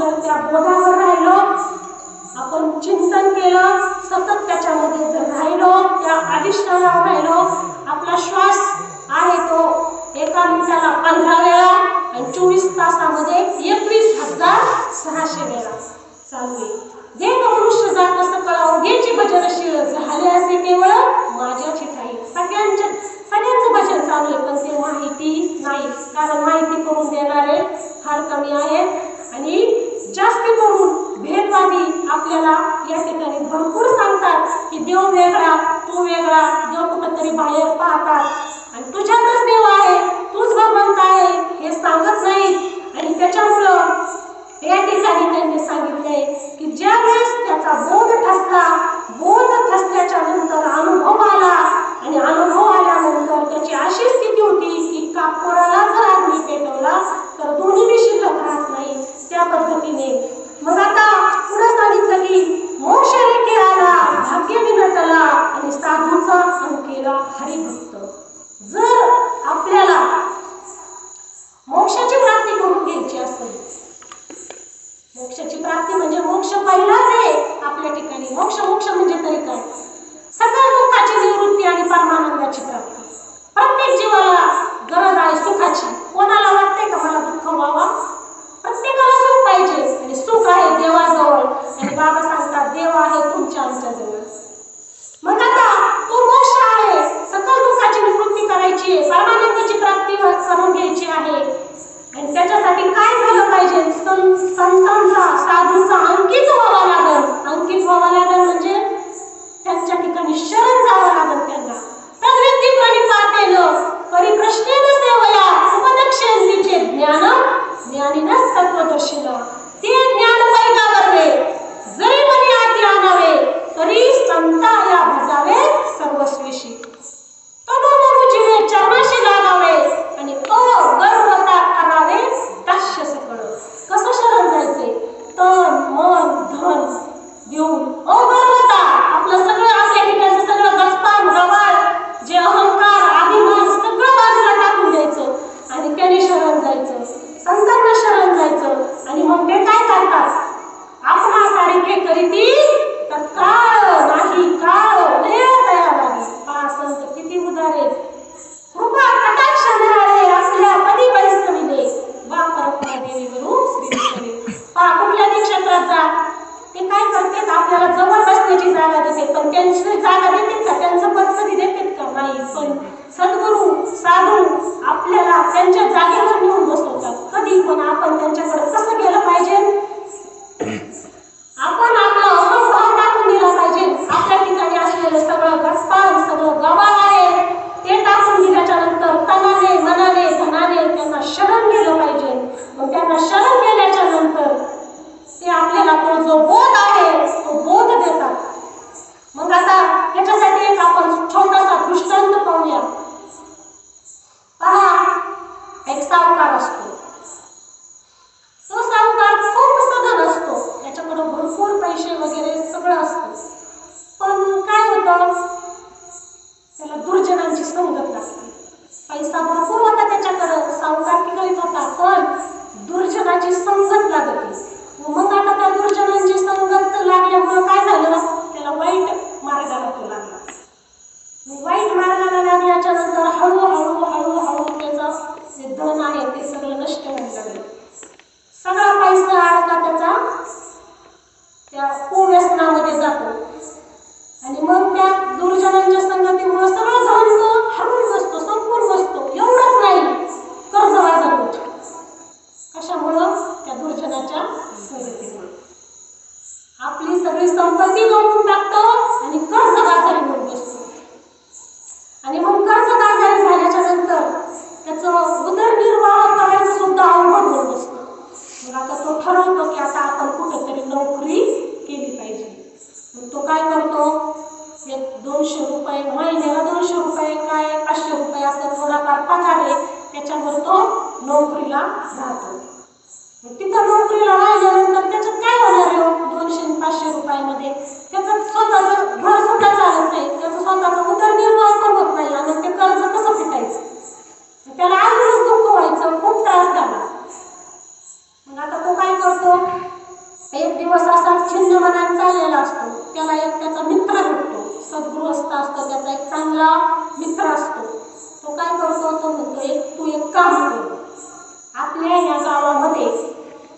जर त्या बोधावर राहिलो, आपण चिंतन केलं, सतत त्याच्यामध्ये जर राहिलो, त्या अधिष्ठानावर राहिलो, आपला श्वास आहे तो एका मिनिटाला 15 वेळा आणि 24 तासामध्ये 21,600 वेळा चालू आहे. जे मनुष्य जात असं कळावं घ्यायची भजनशील झाले असे केवळ माझ्याची ठाई. सगळ्यांचं भजन चालू आहे, पण ते माहिती नाही, कारण माहिती करून देणारे फार कमी आहेत आणि जास्ती करून भेदवादी आपल्याला या ठिकाणी भरपूर सांगतात की देव वेगळा, तू वेगळा, देव कुठंतरी बाहेर पाहतात आणि तुझ्यातच देव आहे, तूच भगवंत आहे हे सांगत नाहीत. आणि त्याच्यामुळं या ठिकाणी त्यांनी सांगितले की ज्या वेळेस त्याचा बोध ठसल्याच्या नंतर अनुभव आला आणि अनुभव आल्यानंतर त्याची अशी स्थिती होती की कापराला जर अग्नी पेटवला तर दोन्ही बी शिल्लक राहत नाही, त्या पद्धतीने. मग आता पुढे सांगितलं की मोक्ष रेखे आला भाग्य विनटला आणि साधूचा अंकेला हरिभक्त. जर आपल्याला मोक्षाची प्राप्ती करून घ्यायची असेल, मोक्षाची प्राप्ती म्हणजे मोक्ष पहिलाच आहे आपल्या ठिकाणी. मोक्ष म्हणजे तरी काय? सगळ्या दुःखाची निवृत्ती आणि परमानंदाची प्राप्ती. प्रत्येक जीवाला गरज आहे सुखाची. कोणाला वाटते का मला दुःख व्हावा? प्रत्येकाला सुख पाहिजे आणि सुख आहे देवाजवळ. आणि बाबा सांगतात देव आहे तुमच्या आमच्या जवळ. मग आता तो मोक्ष आहे, सकल दुःखाची निवृत्ती करायची आहे, परमानंदाची प्राप्ती करून घ्यायची आहे. आणि त्याच्यासाठी काय झालं पाहिजे? संतांचा साधूचा अंकित व्हावा लागेल. अंकित व्हावा लागेल म्हणजे त्यांच्या ठिकाणी शरण जावं लागेल त्यांना. तद्विधी प्रणिपातेन परिप्रश्नेन सेवया उपदक्षेंतीचे ज्ञान ज्ञानिनच तत्वदर्शिन. ते ज्ञान पैगावरले जरी मनी आती आणावे तरी संताया भजावे सर्वस्वीशी. तनु जीवे चरणाशी लागावे आणि गर्वता करावे दास्य सकळ. कसं शरण जायचे? तन मन धन देऊन अगर्वता, आपलं सगळं आपल्या ठिकाणचं सगळं गचपान गवाळ जे अहंकार अभिमान सगळं बाजूला टाकून द्यायचं आणि त्याने शरण जायचं, संतांना शरण जायचं. आणि मग ते काय करतात? आपणा सारिखे करीती तत्काळ नाही काळ वेळ तया लागी. पहा संत किती उदारे, कृपा कटाक्ष मिळाले असल्या पदी वैष्णविले वापरपणा देवी गुरु श्री विठ्ठले. पहा कुठल्या क्षेत्रात जा, ते काय करतात? आपल्याला जवळ बसण्याची जागा देते, पण त्यांची जागा देतात का? त्यांचं पद कधी देतात का? नाही. पण सद्गुरू साधू आपल्याला त्यांच्या जागेवर नेऊन बसवतात. कधी पण आपण त्यांच्याकडे कसं गेलं पाहिजे? आपण आपला अहंभाव टाकून दिला पाहिजे. आपल्या ठिकाणी असलेलं सगळं घटपान सगळं गवाळ आहे ते टाकून दिल्याच्या नंतर तनाने मनाने धनाने त्यांना शरण गेलं पाहिजे. मग त्यांना शरण गेल्याच्या नंतर ते आपल्याला तो जो बोध आहे तो बोध देतात. मग आता याच्यासाठी एक आपण छोटासा दृष्टांत पाहूया. पहा, एक सावकार असतो. तो सावकार खूप सधन असतो, त्याच्याकडे भरपूर पैसे वगैरे सगळं असतं. पण काय होतं? त्याला दुर्जनांची संगत लागते. पैसा भरपूर होता त्याच्याकडं, सावकारकी करीत होता, पण दुर्जनाची संगत लागते. मग आता त्या दुर्जनांची संगत लागल्यामुळे काय झालं? त्याला वाईट मार्गाला तो लागला. वाईट मार्गाला लागल्याच्या नंतर हळूहळू त्याचं जे धन आहे ते सगळं नष्ट व्हायला लागलं. सगळा पैसा अडका त्याचा त्या कुव्यसनामध्ये जातो. आणि मग त्या दुर्जनांच्या संगतीमुळे सगळं धन तो हरवून बसतो, संपून बसतो. एवढंच नाही, कर्जबाजार होतो. कशामुळं? त्या दुर्जनाच्या संगतीमुळे. आपली सगळी संपत्ती गमावून टाकतो आणि कर्जबाजारी होऊन बसतो. आणि मग कर्जबाजारी झाल्याच्या नंतर त्याचं उदरनिर्वाह करायचं सुद्धा अवघड होऊन बसतं. मग आता तो ठरवतो की आता आपण कुठेतरी नोकरी केली पाहिजे. मग तो काय करतो? एक 200 रुपये महिन्याला, 200 रुपये काय 500 रुपये असं थोडाफार पगार आहे, त्याच्यावर तो नोकरीला राहतो. तिथं नोकरीला राहिल्यानंतर त्याच्यात काय होणार आहे? 200 आणि 500 रुपयामध्ये त्याचं स्वतःचं घर सुद्धा चालत नाही, त्याचं स्वतःचा उदरनिर्वाह पण होत नाही. आणि ते कर्ज कसं फिटायचं? त्याला अजूनच दुःख व्हायचं, खूप त्रास झाला. मग आता तो काय करतो? एक चांगला मित्र असतो. तो काय करतो, तो म्हणतो तू एक काम कर, आपल्या या गावामध्ये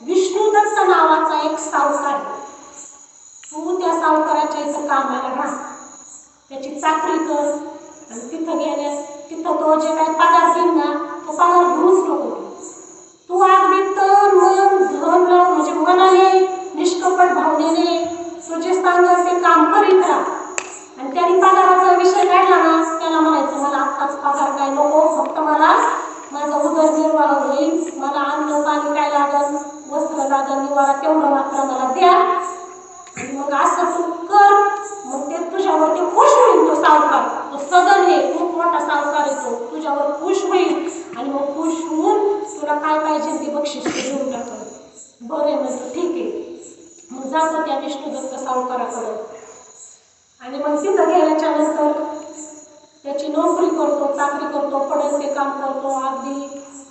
विष्णुदत्त नावाचा एक सावकार आहे, तू त्या सावकाराच्या इथं कामाला राहा, त्याची चाकरी कर आणि तिथं तो जे काही पगार देईल ना तो पगार घेऊच नको. तू अगदी तन मन धन लावून म्हणजे मनाने निष्कपट भावनेने तो जे सांगेल ते काम करीत राहा. आणि त्याने पगाराचा विषय काढला ना त्याला म्हणायचं मला आत्ताच पगार काय नको, फक्त मला माझा उदरनिर्वाह होईल, मला अन्न पाणी काय लागल, वस्त्र लागल, निवारा तेवढं मात्र मला द्या. आणि मग असं तू कर, मग ते तुझ्यावर ते खुश होईल. तो सावकार तो सदन आहे, खूप मोठा सावकार येतो, तुझ्यावर खुश होईल आणि मग खुश होऊन तुला काय पाहिजे ते बक्षीस देऊन टाकल. बरं म्हणतो ठीक आहे. मग जातो त्या विष्णुदत्त सावकाराकडे आणि मग तिथं गेल्याच्या नंतर त्याची नोकरी करतो, चाकरी करतो, पडेल ते काम करतो, अगदी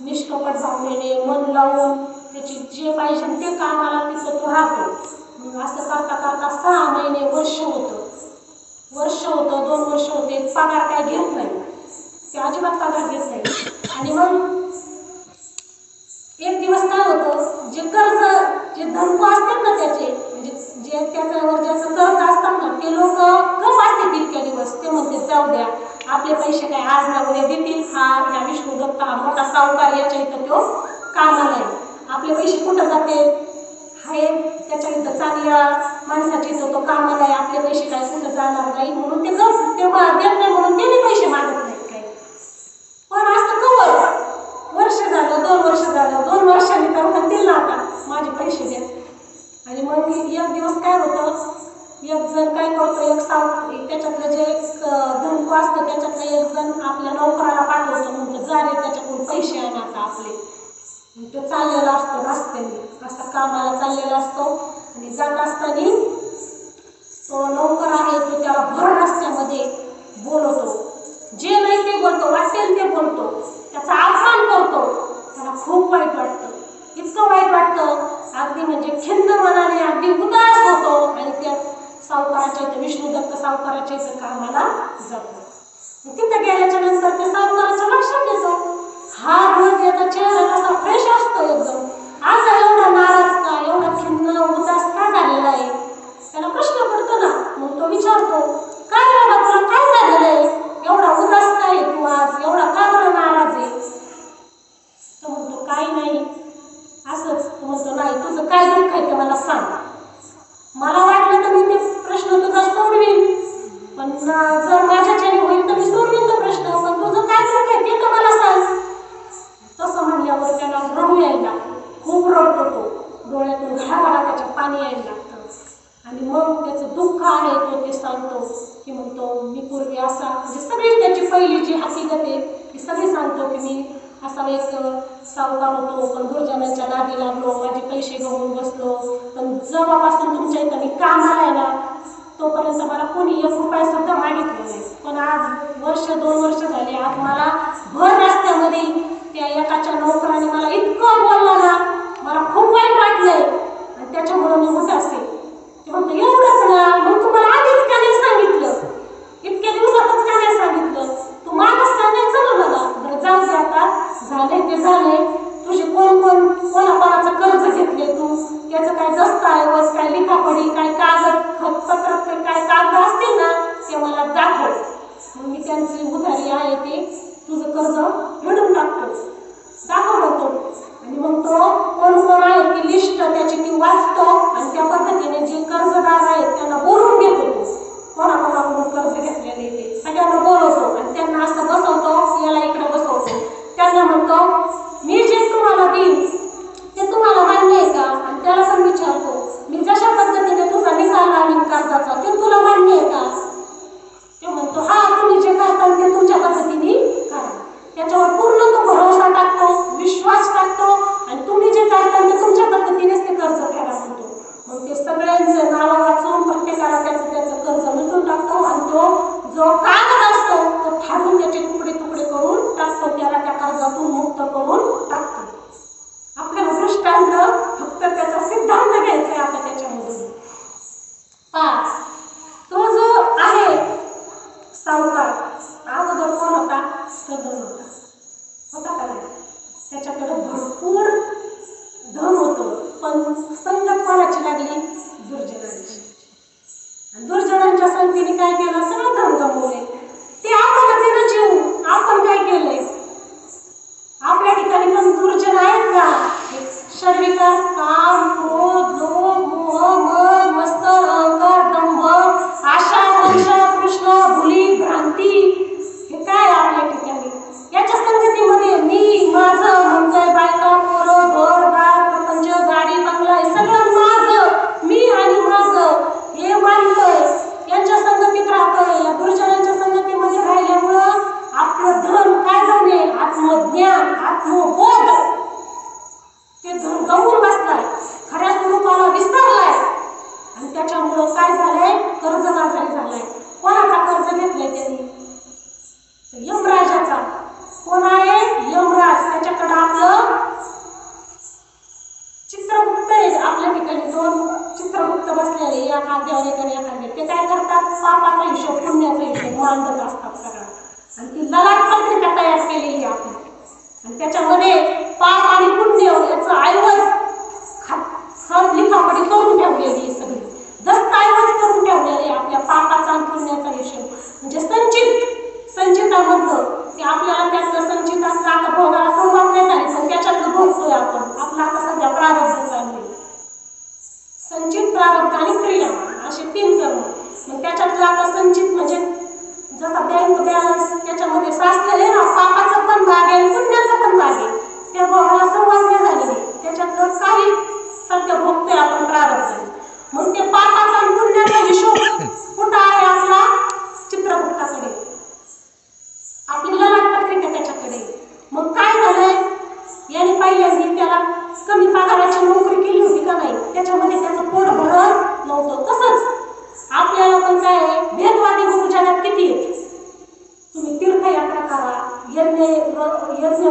निष्कपट भावनेने मन लावून त्याची जे पाहिजे ते कामाला तिथं तो राहतो. मग असं करता करता 6 महिने वर्ष होतं, 2 वर्ष होते, पगार काय घेत नाही, ते अजिबात पगार घेत नाही. आणि मग एक दिवस काय होतं, जे कर्ज जे धनको असतात ना त्याचे म्हणजे जे त्याच्यावर ज्याचं कर्ज असतात ना ते लोक गप असते इतक्या दिवस. ते म्हणते जाऊ द्या, आपले पैसे काय आज ना उद्या देतील, हा विष्णुदत्त हा मोठा सावकार याच्या इथं तो कामाला आहे, आपले पैसे कुठं जाते, हाय त्याच्या इथं चांगल्या माणसाच्या इथं तो कामाला आहे, आपले पैसे काय कुठं जाणार नाही म्हणून ते गप तेव्हा देत नाही म्हणून ते पैसे मागत नाहीत काही. पण असं कवर वर्ष झालं, 2 वर्ष झालं, 2 वर्षांनी तर म्हणतील ना आता माझे पैसे द्या. आणि मग एक दिवस काय होतं, एक जण काय करतो, त्याच्यातलं जे धनको असतं त्याच्यातलं एक जण आपल्या नोकराला पाठवतो, म्हणतो जा रे त्याच्याकडून पैसे आण आता आपले. तो चाललेला असतो रस्त्याने, असा कामाला चाललेला असतो आणि जात असताना तो नोकर आहे तो त्याला भर रस्त्यामध्ये बोलवतो, जे नाही ते बोलतो, वाटेल ते बोलतो, त्याचा अपमान करतो. त्याला खूप वाईट वाटतं, इतकं वाईट वाटतं अगदी म्हणजे खिन्न मनाने अगदी उदास होतो आणि त्या सावकाराच्या इथं विष्णुदत्त सावकाराच्या इथं कामाला जातो. तिथं गेल्याच्या नंतर त्या सावकाराच्या लक्षात येतो हा रोज याचा चेहरा कसा फ्रेश असतो एकदम, आज एवढा नाराज का, एवढा खिन्न उदास का झालेला आहे. त्याला प्रश्न पडतो ना, मग तो विचारतो काय बाबा तुला काय झालेलं आहे, एवढा उदास काय तू आज, एवढा का बरं नाराज आहे. तो म्हणतो काही नाही असंच. तो म्हणतो नाही तुझं काय दुःख आहे ते मला सांग, मला वाटलं तर मी ते प्रश्न तुझा सोडवीन, पण जर माझ्याच्याने होईल तर मी सोडवीन तो प्रश्न, पण तुझं काय दुःख आहे ते तर मला सांग. तसं म्हणल्यावर त्याला रडू यायला, खूप रडतो तो, डोळ्यातून घडाघडा त्याच्या पाणी यायला लागतं. आणि मग त्याचं दुःख आहे तो ते सांगतो की म्हणतो मी पूर्वी असा म्हणजे सगळी त्याची पहिली जी हकीकत आहे ती सगळी सांगतो की मी असा एक सावकार होतो, पण दुर्जनाच्या नादी लागलो, माझे पैसे गमावून बसलो, पण जेव्हापासून तुमच्या इथं मी कामाला आहे ना तोपर्यंत मला कोणी 1 रुपया सुद्धा मागितलं नाही. पण आज वर्ष 2 वर्ष झाले, आज मला भर रस्त्यामध्ये त्या एकाच्या नोकराने मला इतकं बोललं ना मला खूप वाईट वाटलंय आणि त्याच्यामुळे मी उदास आहे. ते म्हणतो एवढंच ना, मग तुम्हाला आधीच का नाही सांगितलं, इतक्या दिवसातच का नाही सांगितलं, तू मागच सांगायचं ना मला. बरं जाऊ दे आता, झाले ते झाले, तुझे कोणाकोणाचं कर्ज घेतले तू, त्याचं काय दस्तऐवज काय लिखापडी काय कागद खतपत्र काय कागद असतील ना ते मला दाखव, मग मी त्यांची उधारी आहे ते तुझं कर्ज फेडून टाकतो, दाखव म्हणतो. आणि मग तो कोण आहे ती लिस्ट त्याची ती वाचतो आणि त्या पद्धतीने जे कर्जदार आहेत त्यांना बोलून घेतो, तो कोणाकोणाकडून कर्ज घेतलेले ते सगळ्यांना बोलवतो आणि त्यांना असं बसवतो, याला इकडे बसवतो, त्यांना म्हणतो मी जे तुम्हाला देईन ते तुम्हाला मान्य आहे का, आणि त्याला पण विचारतो मी जशा पद्धतीने तुझा निकाल लावीन कर्जाचा ते तुला मान्य आहे का. ते म्हणतो हा तुम्ही जे करता ते तुमच्या पद्धतीने करा. त्याच्यावर पूर्ण तो भरोसा टाकतो, विश्वास टाकतो आणि तुम्ही जे करता ते तुमच्या पद्धतीनेच ते कर्ज फेडा म्हणतो. मग ते सगळ्यांचं नावं वाचून प्रत्येकाला त्याचं कर्ज मिटून टाकतो आणि तो जो कागद असतो तो फाडून त्याचे तुकडे तुकडे करून टाकतो, त्याला त्या कर्जातून मुक्त करून टाकतो. आपल्याला दृष्टांत फक्त त्याचा सिद्धांत घ्यायचा आहे आता त्याच्यामधून. तो जो आहे सावकार धन होता, होता का नाही? त्याच्याकडे भरपूर धन होतं, पण संगत कोणाची लागली? दुर्जनांची. आणि दुर्जनांच्या संगतीने काय केलं? सगळं धन गमावले. ते आपण त्यानं जीव आपण काय केलंय? आपल्या ठिकाणी पण दुर्जन आहेत का? शर्विकार, काम, क्रोध, लोभ, मोह, मद, मत्सर, अहंकार, दंभ, आशा, आकांक्षा, कृष्ण, भुली, भ्रांती, हे काय आपल्या ठिकाणी? याच्या संगतीमध्ये मी, माझं म्हणतोय, बायका, पोरं, घर, दार, प्रपंच, गाडी, बंगला, हे सगळं माझं, मी आणि माझं हे मानतोय, यांच्या संगतीत राहतोय. या दुर्जनांच्या संगतीमध्ये राहिल्यामुळं आपलं धन काय झाले? आत्मज्ञान, आत्मबोध, ते धन गमावून बसलाय, खऱ्या स्वरूपाला विसरलाय. आणि त्याच्यामुळं काय झालंय? कर्जबाजारी झालाय. कोणाचा कर्ज घेतलाय त्यांनी? यमराजाचा. कोण आहे? यमराज. त्याच्याकडे आपलं चित्रगुप्त आहे. आपल्या ठिकाणी दोन चित्रगुप्त बसलेले, या खांद्यावर एक आणि या खांद्यावर. ते काय करतात? पापाचा हिशोब, पुण्याचा हिशोब मांडत असतात सगळा. आणि ती ललाट पत्रिका तयार केलेली आपण. आणि त्याच्यामध्ये पाप आणि पुण्य याचं ऐवज लिखापडी करून ठेवलेली सगळी, दस्तऐवज करून ठेवलेले आपल्या पापाचा आणि पुण्याचा हिशोब. म्हणजे संचितामधलं ते आपल्याला त्यातलं संचितातलं आता भोगाला सुरुवात नाही झाली, पण त्याच्यातलं भोगतोय आपण. आपला आता सध्या प्रारब्ध चालू आहे. संचित, प्रारब्ध आणि क्रिया असे 3 कर्म. मग त्याच्यातलं आता संचित म्हणजे जसा बँक बॅलन्स त्याच्यामध्ये साचलेले ना, पापाचं पण भाग आहे, पुण्याचं पण भाग आहे. त्या भोगाला सुरुवात नाही झालेली, त्याच्यातलं काही सध्या भोगतोय आपण प्रारब्ध. मग ते पापाचा आणि पुण्याचा हिशोब कुठं आहे? आपला चित्रगुप्ताकडे, आपली ललाट पत्रिका त्याच्याकडे. मग काय झालंय? याने पहिल्यांदा त्याला कमी पगाराची नोकरी केली होती का नाही? त्याच्यामध्ये त्याचं पोट भरत नव्हतं. तसंच आपल्याला पण काय आहे? भेदवादी गुरु जगात किती आहेत? तुम्ही तीर्थयात्रा करा, यज्ञ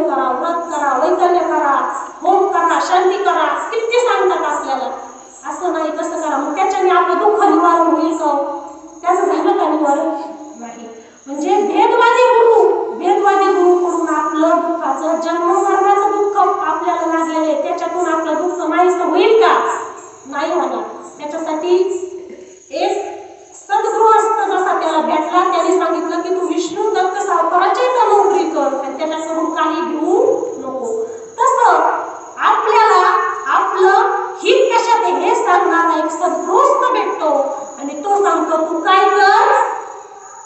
करा, व्रत करा, वैकल्य करा, होम करा, शांती करा, किती सांगतात आपल्याला. असं नाही तसं करा. मग त्याच्याने आपलं दुःख निवारण होईल का? त्याचं झालं का निवारण? नाही. म्हणजे भेदवादी गुरुकडून आपलं दुःखाचं, जन्म मरणाचं दुःख आपल्याला लागलेलं आहे, त्याच्यातून आपलं दुःख नाहीसं होईल का? नाही होणार. त्याच्यासाठी एक सद्गृहस्थ जसा त्याला भेटला, त्याने सांगितलं की तू विष्णू दत्त सावकाराची नोकरी कर आणि त्याच्याकडून काही घेऊ नको. तसं आपल्याला आपलं हित कशात आहे हे सांगणारा एक सद्गृहस्थ भेटतो आणि तो सांगतो तू काय कर?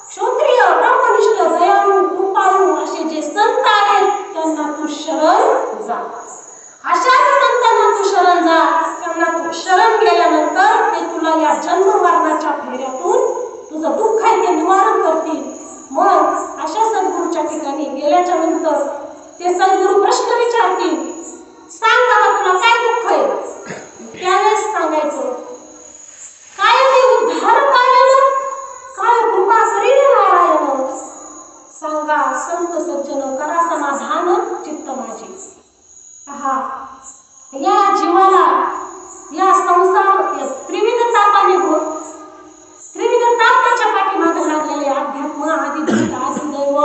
क्षत्रिय, ब्रह्मनिष्ठ, दयाळू, कृपाळू असे जे संत आहेत त्यांना तू शरण जा. अशा संतांना तू शरण जा. त्यांना तू शरण गेल्यानंतर ते तुला या जन्म मरणाच्या फेऱ्यातून तुझं दुःख आहे ते निवारण करतील. मग अशा सद्गुरूच्या ठिकाणी गेल्याच्या नंतर ते सद्गुरू प्रश्न विचारतील, सांग बाबा तुला काय दुःख आहे? त्यावेळेस सांगायचं, काय मी उद्धार पावलो, काय कृपा करील नारायण. सांगा संत सज्जन करा समाधान चित्त माझे. या जीवाला या संसार त्रिविध तापाने त्रिविध ताप त्याच्या पाठीमागे लागलेले, अध्यात्म, आदिभूत, आदिदैव,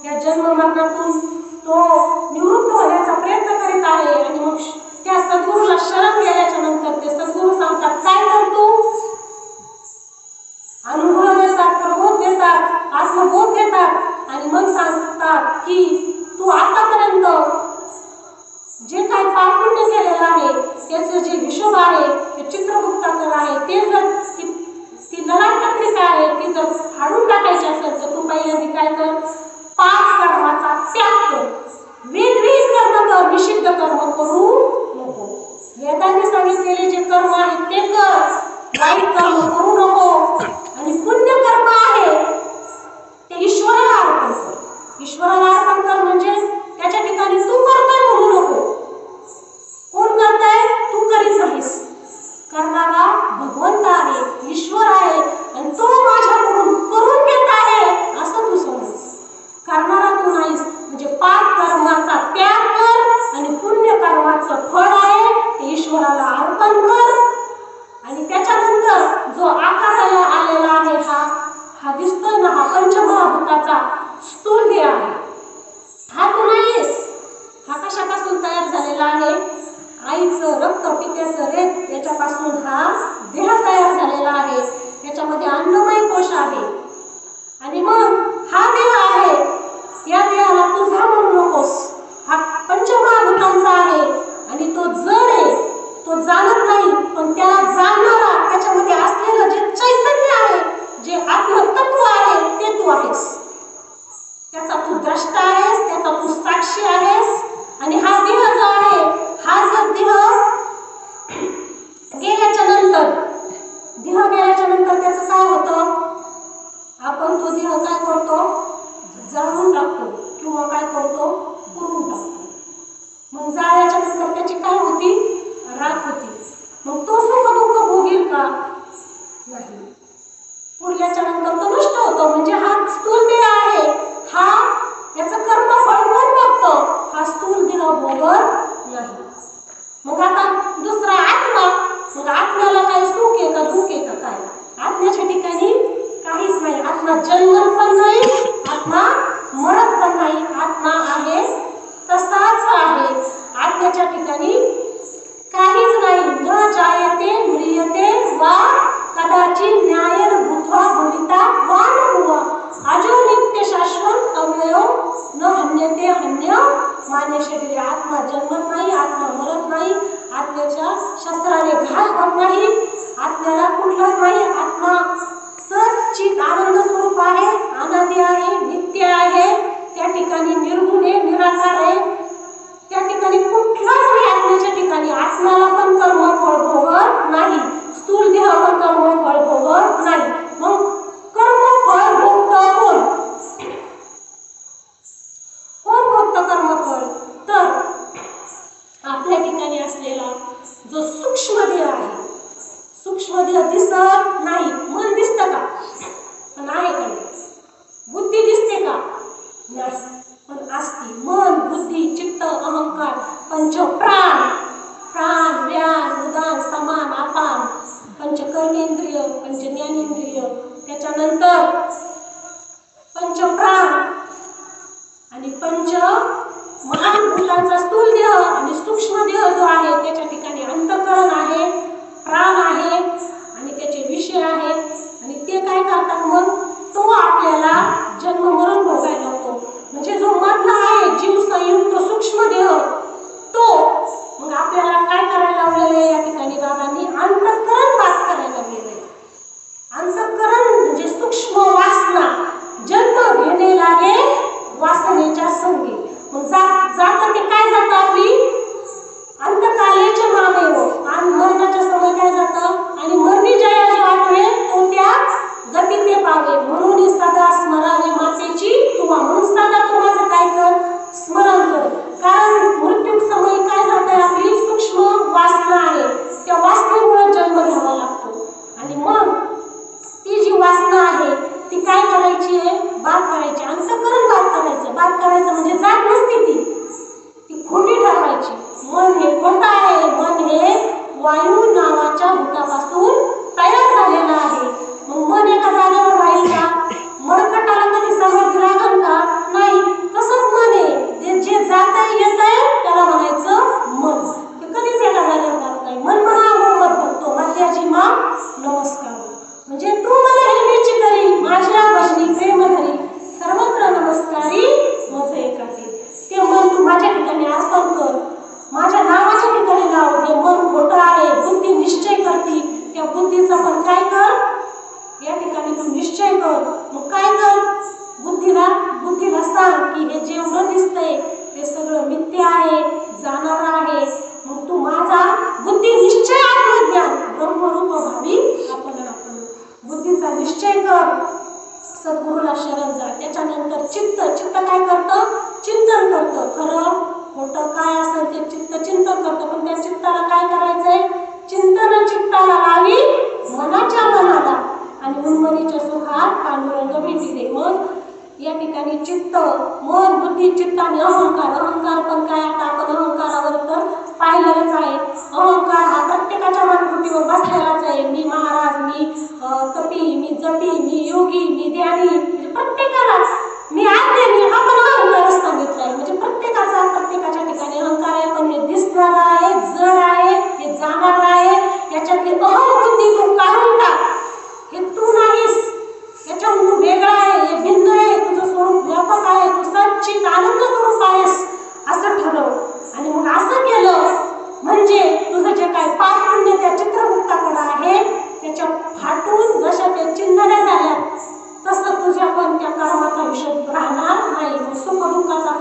या जन्म मरणातून तो निवृत्त होण्याचा प्रयत्न करीत आहे. आणि मग त्या सद्गुरूला शरण गेल्याच्या नंतर ते सद्गुरू सांगतात काय करतो? अनुभव देतात, प्रबोध देतात, आत्मबोध देतात आणि मग सांगतात की तू आतापर्यंत जे काही पाप पुण्य केलेलं आहे त्याचं जे हिशोब आहे ते चित्रगुप्ताकडे आहे. ते जर ती ललाट पत्रिका आहे ती जर फाडून टाकायची असेल तर तू पहिल्यांदा काय कर? पाप कर्माचा त्याग कर. विविध कर्म कर, निषिद्ध कर्म करू नको. वेदाने सांगितलेले जे कर्म आहेत ते कर, वाईट कर्म करू नको. आणि पुण्य कर्म आहे ते ईश्वराला अर्पण कर. ईश्वराला अर्पण कर म्हणजे त्याच्या ठिकाणी तू करतोय म्हणू नको. कोण करताय? तू करीत नाहीस. करणारा भगवंत आहे, ईश्वर आहे आणि तो माझ्याकडून करून घेत आहे असं तू समज. करणारा तू नाहीस. म्हणजे पाप कर्माचा त्याग कर आणि पुण्य कर्माचं फळ आहे ते ईश्वराला अर्पण कर. आणि त्याच्यानंतर जो आकाराला आलेला आहे हा दिसतोय ना, हा पंचमहाभूताचा स्थूल देह आहे. झालेला आहे. आईचं रक्त पित्याचं रेत याच्यापासून हा देह तयार झालेला आहे. याच्यामध्ये अन्नमय कोश आहे. आणि मग हा देह आहे, या देहाला तुझा म्हणू नकोस. हा पंचमहाभूतांचा आहे आणि तो जड आहे, तो जाणत नाही. पण त्याला जाणणारा, त्याच्यामध्ये असलेलं जे चैतन्य आहे, जे आत्मतत्व आहे, ते तू आहेस. त्याचा तू द्रष्टा आहेस, त्याचा तू साक्षी आहेस. आणि हा देह जो आहे, हा जो देह गेल्याच्या नंतर त्याचं काय होतं? आपण तो देह काय करतो? जाळून टाकतो किंवा काय करतो? पुरून टाकतो. मग जाळल्याच्या नंतर त्याची काय होती? राख होती. मग तो सुख दुःख भोगील का? नाही. पुरल्याच्या नंतर तो नष्ट होतो. म्हणजे हा स्थूल देह आहे, हा याचं कर्मफळ कोण बघतो? हा स्थूल देह भोगत नाही. मग आता दुसरा आत्मा. मग आत्म्याला काय सुख आहे का दुःख आहे का काय? आत्म्याच्या ठिकाणी काहीच नाही. आत्मा जन्मत पण नाही, आत्मा मरत पण नाही. आत्मा आहे तसाच आहे. आत्म्याच्या ठिकाणी काहीच नाही. न जायते म्रियते वा कदाचित न्यायेन भूत्वा भविता वा न भुवा अजो नित्य शाश्वत अव्ययो न हन्यते हन्य माने शरीरे. आत्मा जन्मत नाही, आत्मा मरत नाही, आत्म्याच्या शस्त्राने घात होत नाही, आत्म्याला कुठलंच नाही. आत्मा सच्चित आनंद स्वरूप आहे, अनादि आहे, नित्य आहे. त्या ठिकाणी निर्गुण आहे, निराकार आहे. त्या ठिकाणी कुठलाच नाही. आत्म्याच्या ठिकाणी आत्म्याला पण कर्मफळ भोगत नाही, स्थूल देह पण कर्मफळ भोगत नाही. मग कर्मफळ भोगतं कोण? कोण भोगतं कर्मफळ? तर आपल्या ठिकाणी असलेला जो सूक्ष्म देह आहे. सूक्ष्म देह दिसत नाही. मन दिसतं का? पण आहे का नाही? बुद्धी दिसते का? नाही, पण असते. मन, बुद्धी, चित्त, अहंकार, पंच प्राण, प्राण, व्यान, उदान, समान, अपान, पंच कर्मेंद्रिय, पंच ज्ञानेंद्रिय, त्याच्यानंतर पंच प्राण आणि पंच महाभूतांचा स्थूल देह आणि सूक्ष्म देह जो आहे, त्याच्या ठिकाणी अंतःकरण आहे, प्राण आहे आणि त्याचे विषय आहेत. आणि ते काय करतात? मग तो आपल्याला जन्म मरण भोगायला लावतो. म्हणजे जो मधला आहे जीव संयुक्त सूक्ष्म देह, तो मग आपल्याला काय करायला लावलेलं आहे? या ठिकाणी बाबांनी अंतःकरण वास करायला लावलेलं आहे. अंतःकरण म्हणजे सूक्ष्म वासना. जन्म घेणे लागे वासनेच्या संगी. मग जातं ते काय जातं? आपली अंतकालेच्या मामेव. आणि मरणाच्या समय काय जातं? आणि मरणी जया जो आठवे तो त्या गती ते पावे. म्हणून सदा स्मरावे मातेची तुवा. म्हणून सदा तू माझं काय कर? स्मरण कर. कारण मृत्यू समय काय जातं? आपली सूक्ष्म वासना आहे, त्या वासनेमुळे जन्म घ्यावा लागतो. आणि मग ती जी वासना आहे ती काय करायची आहे? बाद करायची. अंतःकरण बाद करायचं. बाद करायचं म्हणजे जात नसते ती खोटी ठरवायची. मन हे खोटं आहे. मन हे वायू नावाच्या भूतापासून तयार झालेलं आहे. मग मन एका जागेवर राहील का? मरकटाला कधी समाधी लागल का? नाही. तसंच मन आहे, जे जात आहे येत आहे त्याला म्हणायचं मन. ते कधीच एका जागेवर राहत नाही. मन म्हणा मोहम्मद भक्तो मध्याची मा नमस्कार. म्हणजे तू मला हेल्मेची करी माझ्या भजनी प्रेम धरी सर्वत्र नमस्कारी मज एकाती. ते मन तू माझ्या ठिकाणी अर्पण कर, माझ्या नावाच्या ठिकाणी लाव. हे मन खोटं आहे, बुद्धी निश्चय करती. त्या बुद्धीचा पण काय कर? या ठिकाणी तू निश्चय कर. मग काय कर? बुद्धीला सांग की हे जे एवढं दिसतंय ते सगळं मिथ्य आहे, जाणार आहे. मग तू माझा बुद्धी निश्चय आत्मज्ञान ब्रह्मरूप भावी आपण बुद्धीचा निश्चय कर. सद्गुरूला शरण जा. त्याच्यानंतर चित्त काय करतं? चिंतन करतं. खरं खोटं काय असेल ते चित्त चिंतन करतं. पण त्या चित्ताला काय करायचंय? चिंतन चित्ताला लावी मनाच्या मनाला आणि उन्मनीच्या सुखात पांडुरंग भेटी दे. मग या ठिकाणी चित्त, मन, बुद्धी, चित्त आणि अहंकार. अहंकार पण काय? आता आपण अहंकारावर तर पाहिलेलंच आहे. अहंकार हा प्रत्येकाच्या मनगुटीवर बसलेलाच आहे. मी महाराज, मी कपी, मी जपी, मी योगी, मी ध्यानी. म्हणजे प्रत्येकालाच मी आज्ञानी हा पण अहंकारच सांगितलाय. म्हणजे प्रत्येकाच्या ठिकाणी अहंकार आहे. पण हे दिसत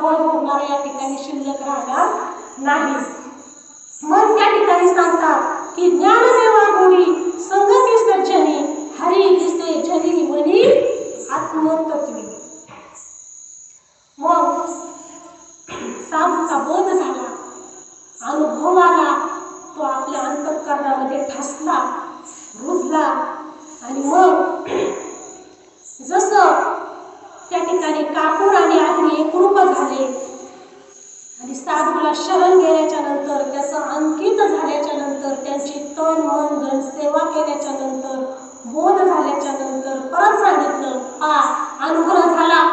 फळ भोगणारा या ठिकाणी शिल्लक राहणार नाही. मग त्या ठिकाणी सांगतात की ज्ञानदेवा गोडी संगती सज्जनी हरी दिसे जरी मनी आत्मतत्वी. मग साधूचा बोध झाला, अनुभव आला, तो आपल्या अंतःकरणामध्ये ठसला, रुजला. आणि मग जसं त्या ठिकाणी कापूर आणि अग्नी एकरूप झाले आणि साधूला शरण गेल्याच्या नंतर, त्याचं अंकित झाल्याच्या नंतर, त्यांची तन मन धन सेवा केल्याच्या नंतर, बोध झाल्याच्या नंतर परत सांगितलं, हा अनुग्रह झाला,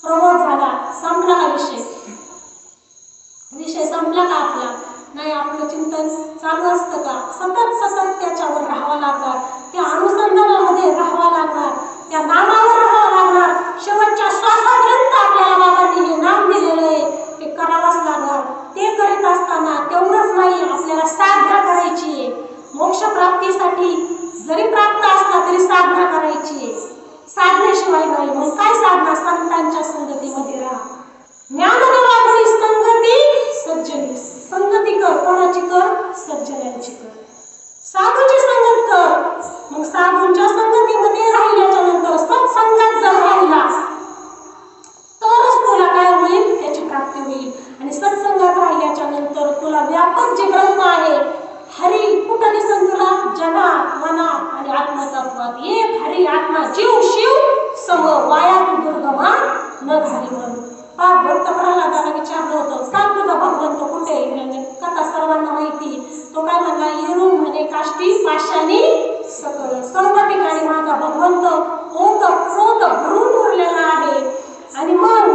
प्रबोध झाला, संपला हा विषय. विषय संपला का आपला? नाही, आपलं चिंतन चालू असतं का? सतत सतत त्याच्यावर राहावं लागणार, त्या अनुसंधानामध्ये राहावं लागणार, त्या नामावर राहावं लागणार. शेवटच्या श्वासापर्यंत आपल्याला बाबांनी हे नाम दिलेलं आहे, ते करावंच लागणार. ते करीत असताना तेवढंच नाही, आपल्याला साधना करायची आहे. मोक्ष प्राप्तीसाठी जरी प्राप्त असला तरी साधना करायची आहे. साधनेशिवाय नाही. मग काय साधना? संतांच्या संगतीमध्ये राहा. ज्ञानदेवा गुणी संगती सज्जनी. संगती कर, कोणाची कर? सज्जनांची कर, साधूची संगत कर. मग साधूंच्या संगतीमध्ये राहिल्याच्या नंतर सत्संगात जर राहिला तरच तुला काय होईल? त्याची प्राप्ती होईल. आणि सत्संगात राहिल्याच्या नंतर तुला व्यापक जे ब्रह्म आहे, हरी कुठं दिसन तुला? जनात, मनात आणि आत्मतत्वात. एक हरी आत्मा जीव शिव सम वायात दुर्गमा न घाली. म्हणून भक्त प्रल्हादाला विचारलं होतं, सांग तुझा भगवंत कुठे? कथा सर्वांना माहिती. तो काय म्हणला? येरू म्हणे काष्टी पाषाणी सकळ. सर्व ठिकाणी माझा भगवंत ओत प्रोत भरून उरलेला आहे. आणि मग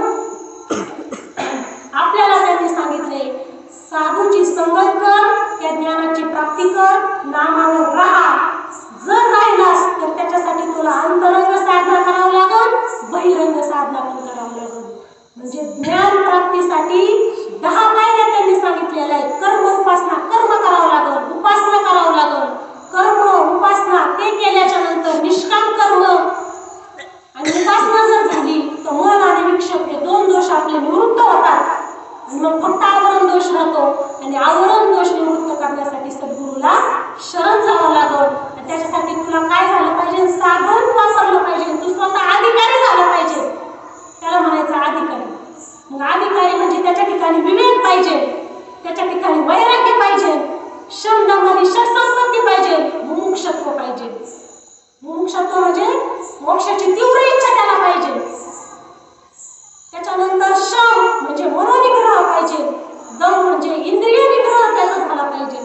आपल्याला त्यांनी सांगितले, साधूची संगत कर, त्या ज्ञानाची प्राप्ती कर, नामावर राहा. जर राहिलास तर त्याच्यासाठी तुला अंतरंग साधना करावं लागेल, बहिरंग साधना पण करावं लागेल. म्हणजे ज्ञान प्राप्तीसाठी 10 पायऱ्या त्यांनी सांगितलेल्या आहेत. कर्म उपासना, कर्म करावं लागेल, उपासना करावं लागेल. कर्म उपासना ते केल्याच्या नंतर निष्काम कर्म आणि उपासना जर झाली तर मन आणि विक्षेप हे 2 दोष आपले निवृत्त होतात. आणि मग फक्त आवरण दोष राहतो. आणि आवरण दोष निवृत्त करण्यासाठी सद्गुरूला शरण जावं लागेल. आणि त्याच्यासाठी तुला काय झालं पाहिजे? साधन वापरलं पाहिजे. तू स्वतः अधिकारी झालं पाहिजे. त्याला म्हणायचं अधिकारी. मग अधिकारी म्हणजे त्याच्या ठिकाणी विवेक पाहिजे, त्याच्या ठिकाणी वैराग्य पाहिजे, शब्दामध्ये षटसंपत्ती पाहिजे, मुमुक्षत्व पाहिजे. मुमुक्षत्व म्हणजे मोक्षाची तीव्र इच्छा त्याला पाहिजे. त्याच्यानंतर शम म्हणजे मनोनिग्रह पाहिजे, दम म्हणजे इंद्रिय निग्रह त्याचा झाला पाहिजे.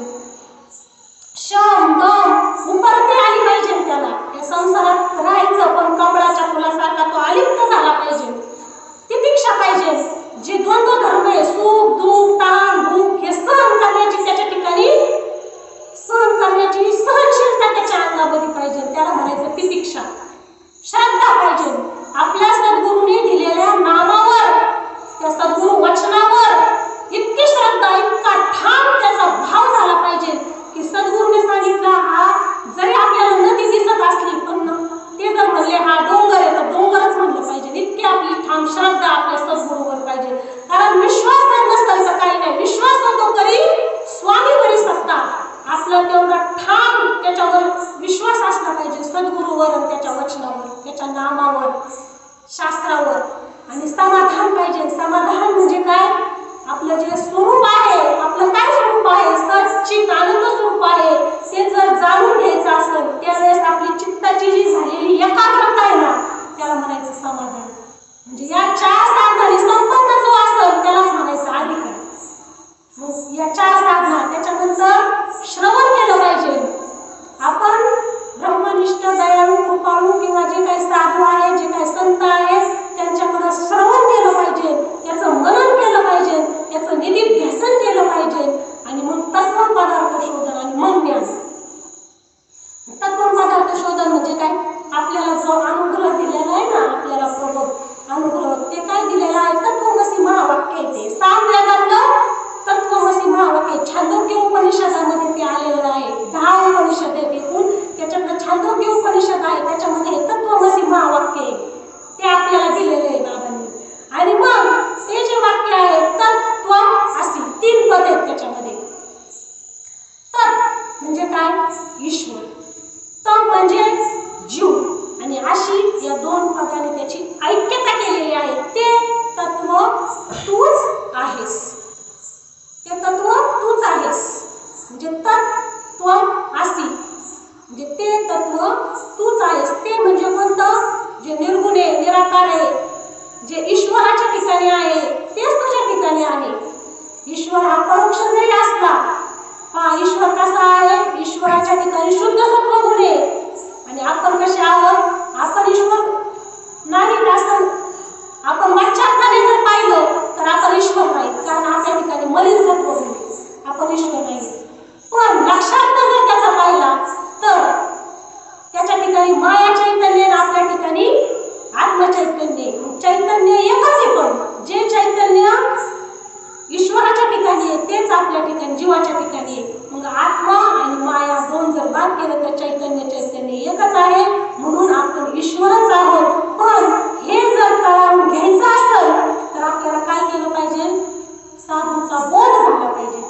शम दम उपरती आली पाहिजे त्याला. या संसारात राहायचं पण कमळाच्या फुलासारखा तो अलिप्त झाला पाहिजे. तितिक्षा पाहिजे. जे द्वंद्व धर्म आहे, सुख दुःख ताण भूक हे सहन करण्याची त्याच्या ठिकाणी सहनशीलता त्याच्या अंगामध्ये पाहिजे. त्याला म्हणायचं तितिक्षा. श्रद्धा पाहिजे. आपल्या सद्गुरूंनी दिलेल्या नामावर, त्या सद्गुरू वचनावर इतकी श्रद्धा, इतका ठाम त्याचा भाव झाला पाहिजे की सद्गुरूने सांगितलं, हा जरी आपल्याला नदी दिसत असली पण ते जर म्हणले हा डोंगर आहे तर डोंगरच म्हणलं पाहिजे. इतकी आपली ठाम श्रद्धा आपल्या सद्गुरूवर पाहिजे. कारण विश्वास जर नसेल तर काही नाही. विश्वास नको तरी स्वामीवरी सत्ता. आपलं तेवढा ठाम त्याच्यावर विश्वास असला पाहिजे, सद्गुरूवर, त्याच्या वचनावर, त्याच्या नामावर, शास्त्रावर. आणि समाधान पाहिजे. समाधान म्हणजे काय? आपलं जे स्वरूप आहे, आपलं काय स्वरूप आहे? सच्चित आनंद स्वरूप आहे. ते जर जाणून घ्यायचं असेल त्यावेळेस आपली चित्ताची जी झालेली एकाग्रता आहे ना, त्याला म्हणायचं समाधान. म्हणजे या 4 साधनांनी संपन्न जो असेल त्यालाच म्हणायचं अधिकारी. मग या 4 साधना, त्याच्यानंतर श्रवण केलं पाहिजे. आपण ब्रह्मनिष्ठ, दयाळू, कृपाळू किंवा जे काही साधू आहे, जे काही संत आहेत, त्यांच्याकडे श्रवण केलं पाहिजे, त्याचं मनन केलं पाहिजे, त्याचं निधिध्यासन केलं पाहिजे. आणि मग तत्व पदार्थ शोधन आणि मग ज्ञान. तत्व पदार्थ शोधन म्हणजे काय? आपल्याला जो अनुग्रह दोन पदाने त्याची ऐक्यता केलेली आहे. ते तत्व तूच आहेस. ते तत्व तूच आहेस म्हणजे तत्व आसी म्हणजे ते तत्व तूच आहेस. ते म्हणजे कोणतं? जे निर्गुण आहे, निराकार आहे, जे ईश्वराच्या ठिकाणी आहे तेच तुझ्या ठिकाणी आहे. ईश्वर हा परोक्ष जरी असला, हा ईश्वर कसा आहे? ईश्वराच्या ठिकाणी शुद्ध सत्वगुण आहे आणि आपण कसे आहोत? आपण ईश्वर नाही. असं आपण मच्छामध्ये जर पाहिलं तर आपण ईश्वर नाही, कारण आपल्या ठिकाणी मलिन सत्वगुण आहे, आपण ईश्वर नाही. पण लक्षात जर त्याचा पाहिला तर त्याच्या ठिकाणी माया चैतन्य आणि आपल्या ठिकाणी आत्मचैतन्य. चैतन्य एकच आहे, पण जे चैतन्य ईश्वराच्या ठिकाणी आहे तेच आपल्या ठिकाणी जीवाच्या ठिकाणी आहे. मग आत्मा आणि माया दोन जर बाद केलं तर चैतन्य एकच आहे. म्हणून आपण ईश्वरच आहोत. पण हे जर कळून घ्यायचं असेल तर आपल्याला काय केलं पाहिजे? साधूचा बोध झाला पाहिजे.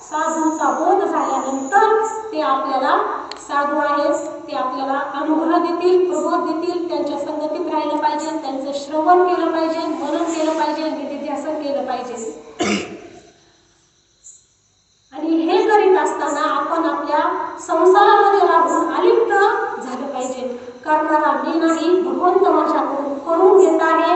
साधूचा बोध झाल्यानंतर ते आपल्याला साधू आहेत, ते आपल्याला अनुग्रह देतील, प्रबोध देतील. त्यांच्या संगतीत राहिलं पाहिजे, त्यांचं श्रवण केलं पाहिजे, मनन केलं पाहिजे, निधिध्यासन केलं पाहिजे. आणि हे करीत असताना आपण आपल्या संसारामध्ये राहून अलिप्त झालं पाहिजे. करणारा मी नाही, भगवंत माझ्याकडून करून घेत आहे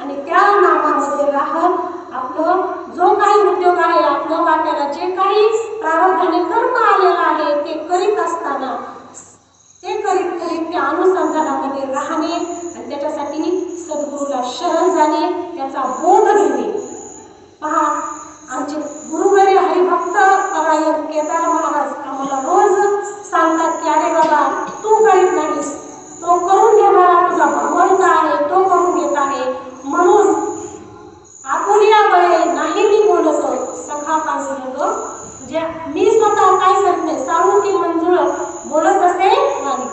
आणि त्या नामामध्ये राहत आपलं जो काही उद्योग आहे, आपलं वाट्याला जे काही प्रारब्धाने कर्म आलेलं आहे ते करीत असताना ते करीत त्या अनुसंधानामध्ये राहणे आणि त्याच्यासाठी सद्गुरूला शरण जाणे, त्याचा बोध घेणे. पहा, आमचे गुरुवरे हरिभक्त परायण केदार महाराज आम्हाला रोज सांगतात की अरे बाबा, तू करीत नाहीस, तो करून घेणारा तुझा भगवंत आहे, तो करून घेत आहे. म्हणून आपुलिया बळे नाही मी बोलतो सखा पांडुरंग, जे मी स्वतः काय करत नाही, सांगू की मंजुळ बोलत असे नाही,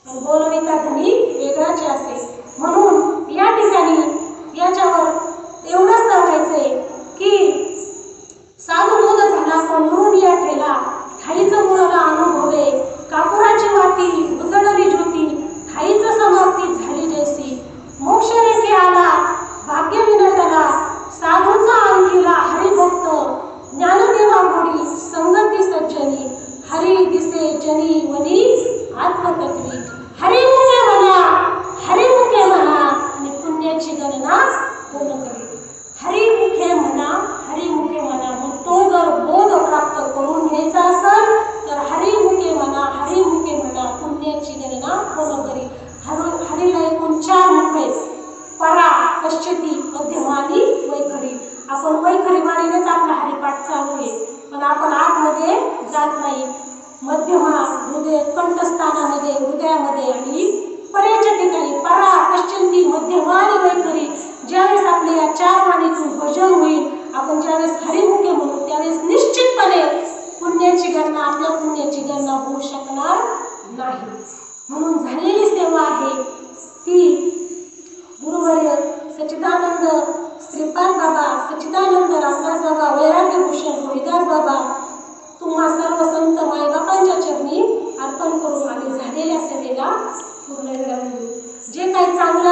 पण बोलविता धनी वेगळाचे असे. म्हणून या ठिकाणी याच्यावर एवढंच सांगायचंय की साधू बोध झाला पण म्हणून या ठेला ठाईचं मुळाला अनुभवे, कापुराची वाती उजळली ज्योती, ठाईचं समाप्ती झाली जैसी, मोक्ष रेखे आला भाग्य विनटला, साधूचा अंकिला हरिभक्त, ज्ञानदेवा गोडी संगती सज्जनी, हरी दिसे जनी वनी आत्मतत्वी. हरिमुखे म्हणा, हरिमुखे म्हणा आणि पुण्याची गणना कोण करेल? हरिमुखे म्हणा, हरिमुखे म्हणा. मग तो जर बोध प्राप्त करून घ्यायचा असेल तर हरिमुखे म्हणा, हरिमुखे म्हणा, पुण्याची गणना कोण करेल? हरीला एकूण 4 मुख आहेत: परा, पश्चिती, मध्यमा आणि वैखरी. आपण वैखरी मानेनेच आपला हरिपाठ चालू आहे, पण आपण आतमध्ये जात नाही. मध्यमा हृदय कंठस्थानामध्ये, हृदयामध्ये आणि परेच्या ठिकाणी परा, पश्चिती, मध्यमा आणि वैखरी. ज्यावेळेस आपल्या या 4 वाणीतून भजन होईल, आपण ज्यावेळेस हरिमुखे म्हणू त्यावेळेस निश्चितपणे पुण्याची गणना, आपल्या पुण्याची गणना होऊ शकणार नाही. म्हणून झालेली सेवा आहे ती गुरुवर्य सच्चिदानंद श्रीपाद बाबा, सच्चिदानंद रामदास बाबा, वैराग्यभूषण रोहिदास बाबा, तुम्हा सर्व संत मायबापांच्या चरणी अर्पण करून आम्ही झालेल्या सेवेला पूर्ण विराम देऊ. जे काही चांगलं